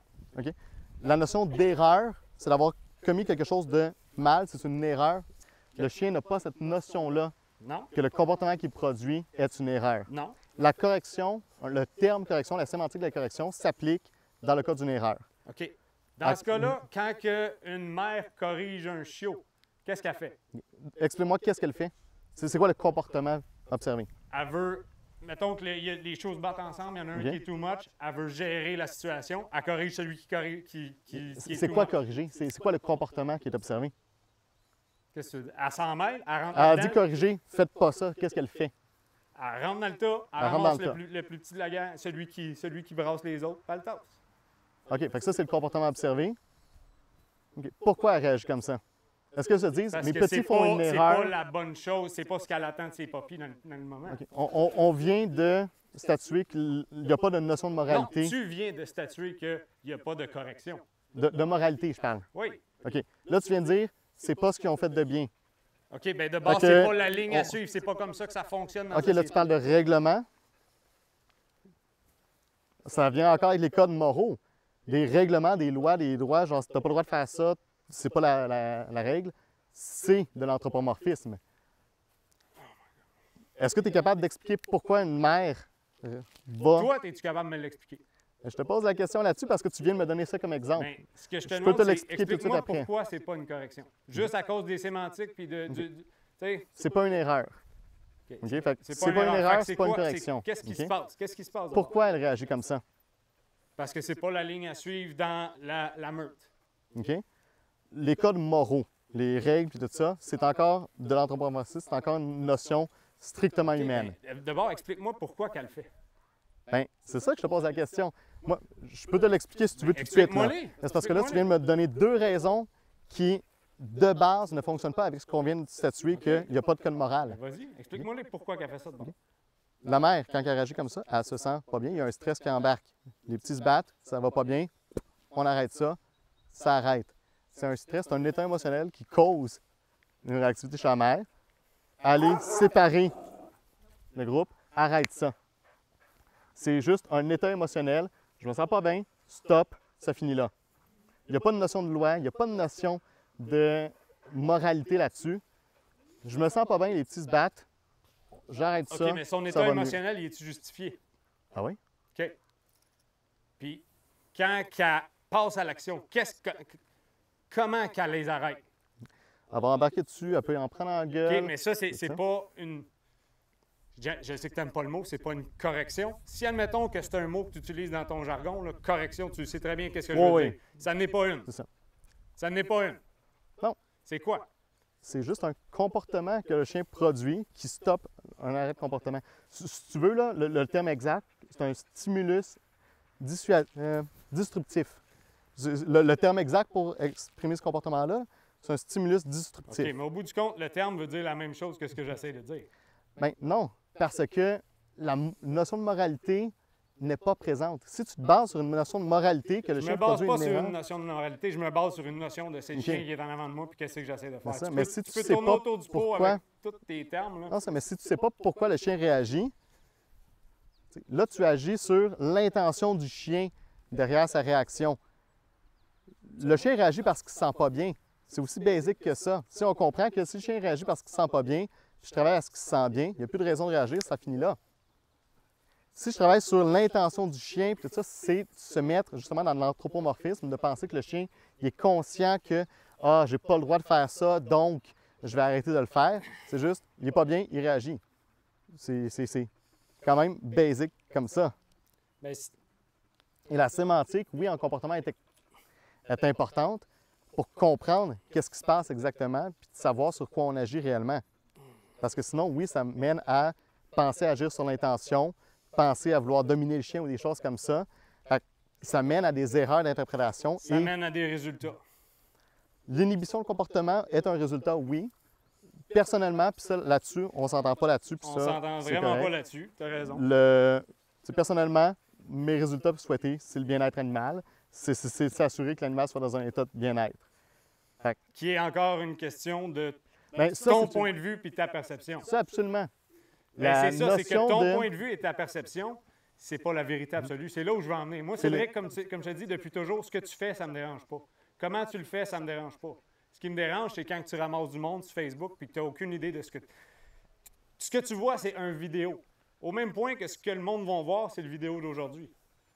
S2: La notion d'erreur, c'est d'avoir commis quelque chose de mal, c'est une erreur. Le chien n'a pas cette notion-là
S1: Non,
S2: que le comportement qu'il produit est une erreur.
S1: non.
S2: La correction, le terme correction, la sémantique de la correction s'applique dans le cas d'une erreur.
S1: OK. Dans ce cas-là, quand une mère corrige un chiot, qu'est-ce qu'elle fait?
S2: Explique-moi qu'est-ce qu'elle fait. C'est quoi le comportement observé?
S1: Elle veut, mettons que les choses battent ensemble, il y en a un
S2: OK.
S1: qui est too much, elle veut gérer la situation, elle corrige celui qui corrige, qui est
S2: C'est
S1: too
S2: quoi
S1: much.
S2: corriger? C'est quoi le comportement qui est observé?
S1: Qu'est-ce que tu veux dire? Elle s'en mêle, elle rentre
S2: Elle
S1: là-dedans,
S2: dit corriger, faites pas ça. Qu'est-ce qu'elle fait?
S1: elle rentre dans le tas, elle
S2: Elle rentre
S1: ramasse
S2: dans le tas.
S1: le plus petit de la gang, celui qui brasse les autres, pas le tasse.
S2: OK, fait que ça, c'est le comportement observé. OK. Pourquoi elle réagit comme ça? Est-ce qu'elle se disent,
S1: Parce
S2: mes
S1: que
S2: petits
S1: c'est
S2: font
S1: pas,
S2: une
S1: c'est
S2: erreur?
S1: pas la bonne chose, c'est pas ce qu'elle attend de ses papis dans le moment.
S2: OK. On vient de statuer qu'il n'y a pas de notion de
S1: Non,
S2: moralité.
S1: tu viens de statuer qu'il n'y a pas de correction.
S2: De moralité, je parle.
S1: Oui.
S2: OK. Là, tu viens de dire, c'est pas ce qu'ils ont fait de bien.
S1: OK, bien de base,
S2: Fait que-
S1: c'est pas la ligne à
S2: on-
S1: suivre, c'est pas comme ça que ça fonctionne dans
S2: OK,
S1: la
S2: là, tu
S1: société.
S2: parles de règlement. Ça vient encore avec les codes moraux. Des règlements, des lois, des droits, genre, si tu n'as pas le droit de faire ça, c'est pas la règle. C'est de l'anthropomorphisme. Est-ce que tu es capable d'expliquer pourquoi une mère va...
S1: Toi, es-tu capable de me l'expliquer?
S2: Je te pose la question là-dessus parce que tu viens de me donner ça comme exemple.
S1: Ben, ce que je te
S2: Je peux
S1: demande,
S2: te
S1: c'est
S2: l'expliquer tout de suite
S1: explique-moi
S2: après.
S1: pourquoi c'est pas une correction. Juste à cause des sémantiques puis tu sais,
S2: C'est pas une erreur.
S1: OK.
S2: OK? Fait que
S1: C'est
S2: c'est pas une
S1: Fait
S2: erreur,
S1: que
S2: c'est pas une
S1: quoi?
S2: correction.
S1: Qu'est-ce qui
S2: OK?
S1: se passe? Qu'est-ce qui se passe? d'abord?
S2: Pourquoi elle réagit comme ça?
S1: Parce que c'est pas la ligne à suivre dans la meute.
S2: OK? Les codes moraux, les règles et tout ça, c'est encore de l'anthropomorphisme, c'est encore une notion strictement
S1: OK,
S2: humaine.
S1: ben, d'abord, explique-moi pourquoi qu'elle le fait.
S2: Bien, c'est ça que je te pose la question. Moi, je peux te l'expliquer si tu veux tout de suite. là.
S1: Explique-moi-les.
S2: C'est parce que là, tu viens de me donner deux raisons qui, de base, ne fonctionnent pas avec ce qu'on vient de statuer qu'il n'y a pas de code moral.
S1: Vas-y, explique-moi pourquoi qu'elle fait ça. d'abord.
S2: La mère, quand elle réagit comme ça, elle se sent pas bien. Il y a un stress qui embarque. Les petits se battent, ça va pas bien. On arrête ça. Ça arrête. C'est un stress, c'est un état émotionnel qui cause une réactivité chez la mère. Aller séparer le groupe, arrête ça. C'est juste un état émotionnel. Je me sens pas bien, stop, ça finit là. Il n'y a pas de notion de loi, il n'y a pas de notion de moralité là-dessus. Je me sens pas bien, les petits se battent. J'arrête ça.
S1: OK, mais son
S2: ça
S1: état
S2: va mieux.
S1: émotionnel, il est-tu justifié?
S2: Ah oui?
S1: OK. Puis, quand qu'elle passe à l'action, comment qu'elle les arrête?
S2: Elle va embarquer dessus, elle peut en prendre en gueule.
S1: OK, mais ça, c'est
S2: ça.
S1: pas une... Je sais que tu n'aimes pas le mot, c'est pas une correction. Si, admettons que c'est un mot que tu utilises dans ton jargon, là, correction, tu sais très bien qu'est-ce que je veux
S2: Oui,
S1: dire. Ça n'est pas une.
S2: C'est ça.
S1: Ça n'est pas une.
S2: Non.
S1: C'est quoi?
S2: C'est juste un comportement que le chien produit qui stoppe un arrêt de comportement. Si tu veux, là, le terme exact, c'est un stimulus disruptif. Le terme exact pour exprimer ce comportement-là, c'est un stimulus disruptif.
S1: OK, mais au bout du compte, le terme veut dire la même chose que ce que j'essaie de dire.
S2: Ben, non, parce que la notion de moralité n'est pas présente. Si tu te bases sur une notion de moralité que le
S1: Je
S2: chien
S1: me base
S2: produit
S1: pas
S2: une
S1: sur
S2: erreur,
S1: une notion de moralité, je me base sur une notion de c'est le
S2: Ok.
S1: chien qui est en avant de moi puis qu'est-ce que j'essaie de faire.
S2: ça,
S1: Tu
S2: mais
S1: peux,
S2: si
S1: tu
S2: tu
S1: peux
S2: sais
S1: tourner
S2: pas
S1: autour du pot
S2: pourquoi-
S1: avec tous tes termes. Là.
S2: non, mais si tu ne sais pas pourquoi le chien réagit, là, tu agis sur l'intention du chien derrière sa réaction. Le chien réagit parce qu'il ne se sent pas bien. C'est aussi basique que ça. Si on comprend que si le chien réagit parce qu'il ne se sent pas bien, puis je travaille à ce qu'il se sent bien, il n'y a plus de raison de réagir, ça finit là. Si je travaille sur l'intention du chien, puis tout ça, c'est se mettre justement dans l'anthropomorphisme, de penser que le chien il est conscient que « Ah, j'ai pas le droit de faire ça, donc je vais arrêter de le faire. » C'est juste, il n'est pas bien, il réagit. C'est quand même basique comme ça.
S1: Ben,
S2: Et la sémantique, oui, en comportement est importante pour comprendre qu'est-ce qui se passe exactement, puis de savoir sur quoi on agit réellement. Parce que sinon, oui, ça mène à penser à agir sur l'intention, penser à vouloir dominer le chien ou des choses comme ça. Fait que ça mène à des erreurs d'interprétation.
S1: ça
S2: Et
S1: mène à des résultats.
S2: l'inhibition de comportement est un résultat, oui. Personnellement, puis ça, là-dessus, on ne s'entend pas là-dessus. Puis
S1: On
S2: ça,
S1: s'entend
S2: c'est
S1: vraiment
S2: correct.
S1: pas là-dessus, tu as raison.
S2: Personnellement, mes résultats souhaités, c'est le bien-être animal. C'est s'assurer que l'animal soit dans un état de bien-être.
S1: Qui est encore une question de
S2: Ben, ça,
S1: ton
S2: c'est-
S1: point de vue puis ta perception.
S2: Ça, absolument.
S1: Ben,
S2: La
S1: c'est ça, c'est que
S2: notion
S1: ton
S2: de-
S1: point de vue et ta perception, c'est pas la vérité absolue. C'est là où je veux en venir. Moi, c'est
S2: C'est
S1: vrai
S2: le-
S1: que, comme je te dis depuis toujours, ce que tu fais, ça me dérange pas. Comment tu le fais, ça me dérange pas. Ce qui me dérange, c'est quand tu ramasses du monde sur Facebook puis que tu n'as aucune idée de ce que... Ce que tu vois, c'est un vidéo. Au même point que ce que le monde va voir, c'est le vidéo d'aujourd'hui.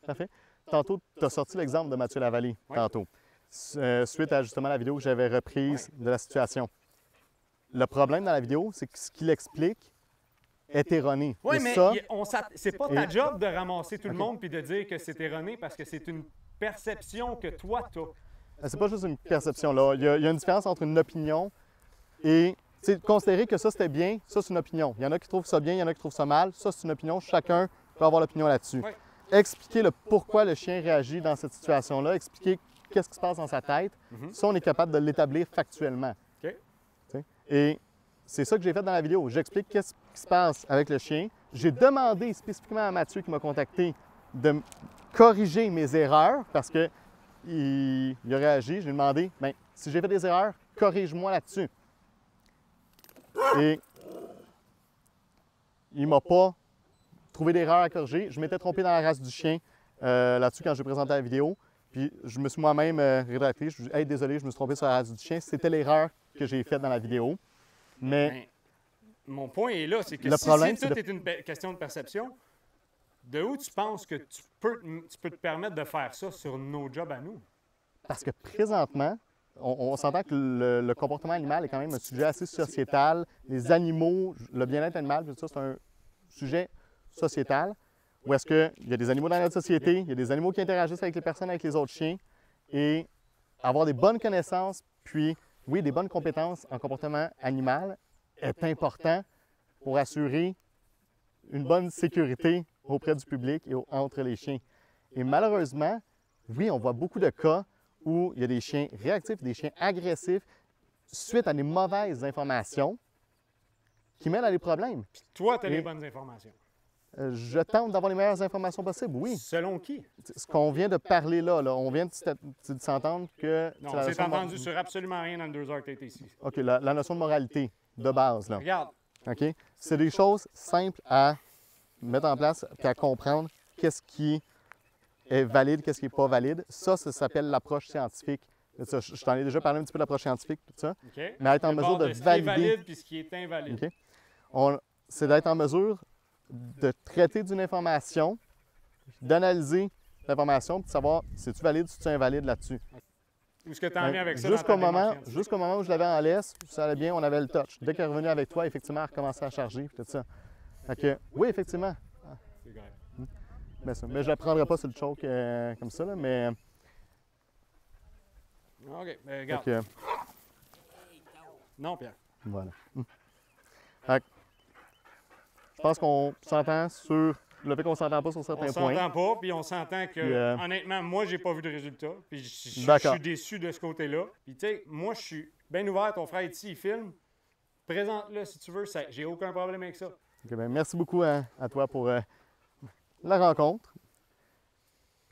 S2: Parfait. Tantôt, tu as sorti l'exemple de Mathieu Lavallée,
S1: Oui.
S2: tantôt, suite à justement la vidéo que j'avais reprise de la situation. Le problème dans la vidéo, c'est que ce qu'il explique est erroné.
S1: Oui,
S2: Et
S1: mais
S2: ça,
S1: c'est pas ta
S2: Et-
S1: job de ramasser tout le
S2: OK.
S1: monde puis de dire que c'est erroné parce que c'est une perception que toi, tu as.
S2: c'est pas juste une perception. Là. Il y a une différence entre une opinion et tu sais, considérer que ça c'était bien, ça c'est une opinion. Il y en a qui trouvent ça bien, il y en a qui trouvent ça mal. Ça c'est une opinion. Chacun peut avoir l'opinion là-dessus.
S1: Oui.
S2: Expliquer le pourquoi le chien réagit dans cette situation-là, expliquer qu'est-ce qui se passe dans sa tête, ça on est capable de l'établir factuellement.
S1: OK.
S2: Tu sais. Et c'est ça que j'ai fait dans la vidéo. J'explique qu'est-ce qui se passe avec le chien. J'ai demandé spécifiquement à Mathieu qui m'a contacté de corriger mes erreurs parce que il a réagi. J'ai demandé, bien, si j'ai fait des erreurs, corrige-moi là-dessus. Et il m'a pas trouvé d'erreur à corriger. Je m'étais trompé dans la race du chien là-dessus quand j'ai présenté la vidéo. Puis je me suis moi-même rétracté. Je me suis dit, hey, désolé, je me suis trompé sur la race du chien. C'était l'erreur que j'ai faite dans la vidéo. Mais
S1: Ben, mon point est là, c'est que
S2: Le
S1: si,
S2: problème,
S1: si
S2: c'est
S1: tout est une question de perception, de où tu penses que tu peux te permettre de faire ça sur nos jobs à nous?
S2: parce que présentement, on s'entend que le comportement animal est quand même un sujet assez sociétal. Les animaux, le bien-être animal, tout ça, c'est un sujet sociétal. Où est-ce qu'il y a des animaux dans notre société, il y a des animaux qui interagissent avec les personnes, avec les autres chiens, et avoir des bonnes connaissances, puis, oui, des bonnes compétences en comportement animal est important pour assurer une bonne sécurité auprès du public et entre les chiens. Et malheureusement, oui, on voit beaucoup de cas où il y a des chiens réactifs, des chiens agressifs, suite à des mauvaises informations qui mènent à des problèmes.
S1: Toi, tu as
S2: Et-
S1: les bonnes informations.
S2: Je tente d'avoir les meilleures informations possibles, oui.
S1: Selon qui?
S2: Ce qu'on vient de parler là, on vient de s'entendre que...
S1: Non,
S2: c'est la
S1: on s'est
S2: notion de mor-
S1: entendu sur absolument rien dans les 2 heures que tu été ici.
S2: OK, la notion de moralité de base, là.
S1: Regarde,
S2: OK? C'est des choses simples à mettre en place et à comprendre qu'est-ce qui est valide, qu'est-ce qui n'est pas valide. Ça s'appelle l'approche scientifique. Ça, je t'en ai déjà parlé un petit peu de l'approche scientifique, tout ça.
S1: OK?
S2: Mais être en
S1: Le
S2: mesure
S1: bord
S2: de
S1: ce qui est
S2: valider...
S1: valide puis ce qui est invalide.
S2: OK? C'est d'être en mesure de traiter d'une information, d'analyser l'information, puis de savoir si tu valide, si tu es invalide là-dessus.
S1: Où est-ce que tu en viens avec ça?
S2: Jusqu'au
S1: dans ta
S2: moment,
S1: démarche
S2: jusqu'au moment où je l'avais en laisse, ça allait bien, on avait le touch. Dès qu'elle est revenue avec toi, effectivement, elle a recommencé à charger, puis tout ça. Fait que, oui, effectivement.
S1: C'est correct.
S2: Mais je ne la prendrai pas sur le choke comme ça, là, mais...
S1: OK, mais
S2: fait
S1: regarde.
S2: que,
S1: Non, Pierre.
S2: voilà. Fait que, je pense qu'on s'entend sur le fait qu'on s'entend pas sur
S1: On
S2: certains points.
S1: s'entend pas, puis on s'entend que,
S2: Puis,
S1: honnêtement, moi, j'ai pas vu de résultat. Puis je
S2: D'accord.
S1: suis déçu de ce côté-là. Puis, tu sais, moi, je suis bien ouvert. Ton frère est ici, il filme. Présente-le si tu veux. J'ai aucun problème avec ça.
S2: Ok, ben, merci beaucoup à toi pour la rencontre.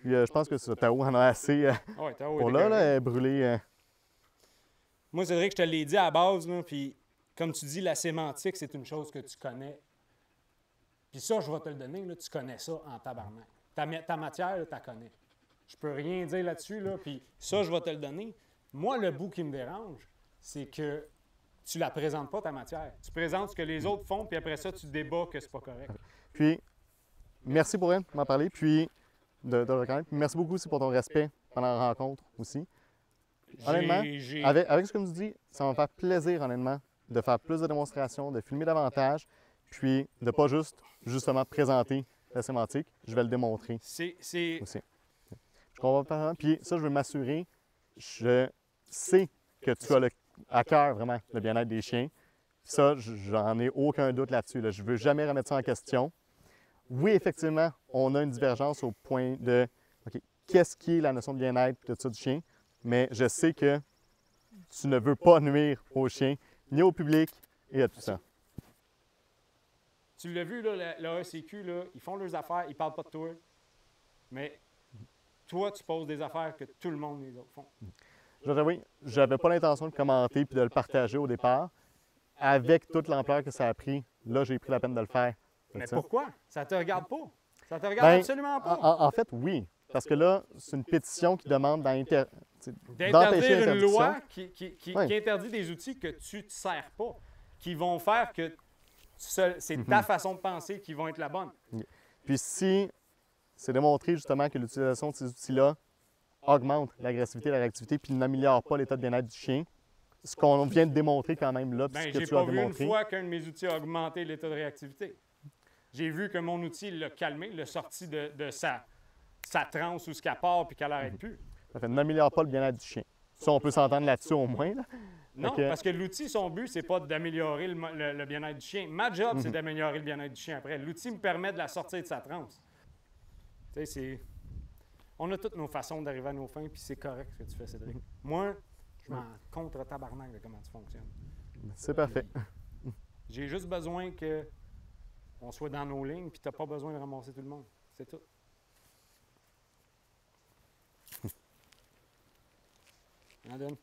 S2: Puis je pense que ça, Tao en a assez
S1: Ah ouais, Tao est
S2: pour là,
S1: écœuré.
S2: là, brûler.
S1: Moi, c'est vrai que je te l'ai dit à la base, là, puis comme tu dis, la sémantique, c'est une chose que tu connais. Puis ça, je vais te le donner, là, tu connais ça en tabarnak. Ta matière, tu la connais. Je peux rien dire là-dessus, là, puis ça, je vais te le donner. Moi, le bout qui me dérange, c'est que tu la présentes pas, ta matière. Tu présentes ce que les autres font, puis après ça, tu débats que c'est pas correct.
S2: Puis, merci pour elle de m'en parler, puis de le reconnaître. Puis merci beaucoup aussi pour ton respect pendant la rencontre aussi. Honnêtement, avec ce que tu me dis, ça va me faire plaisir, honnêtement, de faire plus de démonstrations, de filmer davantage, puis de pas justement présenter la sémantique. Je vais le démontrer
S1: C'est...
S2: aussi. Je comprends pas. Puis ça, je veux m'assurer, je sais que tu as à cœur vraiment le bien-être des chiens. Ça, j'en ai aucun doute là-dessus. Là. Je ne veux jamais remettre ça en question. Oui, effectivement, on a une divergence au point de OK, qu'est-ce qui est la notion de bien-être de ça du chien, mais je sais que tu ne veux pas nuire aux chiens, ni au public et à tout ça.
S1: Tu l'as vu, là, la ACQ, là, ils font leurs affaires, ils parlent pas de toi, mais toi, tu poses des affaires que tout le monde les autres font.
S2: Je dois t'avouer, je n'avais pas l'intention de commenter puis de le partager au départ. Avec toute l'ampleur que ça a pris, là, j'ai pris la peine de le faire.
S1: Mais
S2: ça.
S1: pourquoi? Ça te regarde pas. Ça te regarde
S2: Ben,
S1: absolument pas.
S2: En fait, oui. Parce que là, c'est une pétition qui demande d'empêcher
S1: D'interdire une
S2: l'interdiction.
S1: loi qui
S2: Oui.
S1: interdit des outils que tu ne te sers pas, qui vont faire que c'est ta façon de penser qui vont être la bonne.
S2: Puis si c'est démontré justement que l'utilisation de ces outils-là augmente l'agressivité, la réactivité, puis n'améliore pas l'état de bien-être du chien, ce qu'on vient de démontrer quand même là, puis
S1: Ben,
S2: ce que
S1: j'ai
S2: tu as
S1: pas vu une
S2: démontré.
S1: fois qu'un de mes outils a augmenté l'état de réactivité. J'ai vu que mon outil l'a calmé, l'a sorti de sa transe ou ce qu'elle part puis qu'elle n'arrête plus.
S2: Ça fait n'améliore pas le bien-être du chien. Ça, on peut s'entendre là-dessus au moins. Là.
S1: Non,
S2: Fait que-
S1: parce que l'outil, son but, c'est pas d'améliorer le bien-être du chien. Ma job, c'est d'améliorer le bien-être du chien après. L'outil me permet de la sortir de sa transe. Tu sais, c'est... On a toutes nos façons d'arriver à nos fins, puis c'est correct ce que tu fais, Cédric. Moi, je m'en contre-tabarnak de comment tu fonctionnes.
S2: C'est parfait.
S1: J'ai juste besoin que on soit dans nos lignes, puis tu n'as pas besoin de ramasser tout le monde. C'est tout. Hein, Dan?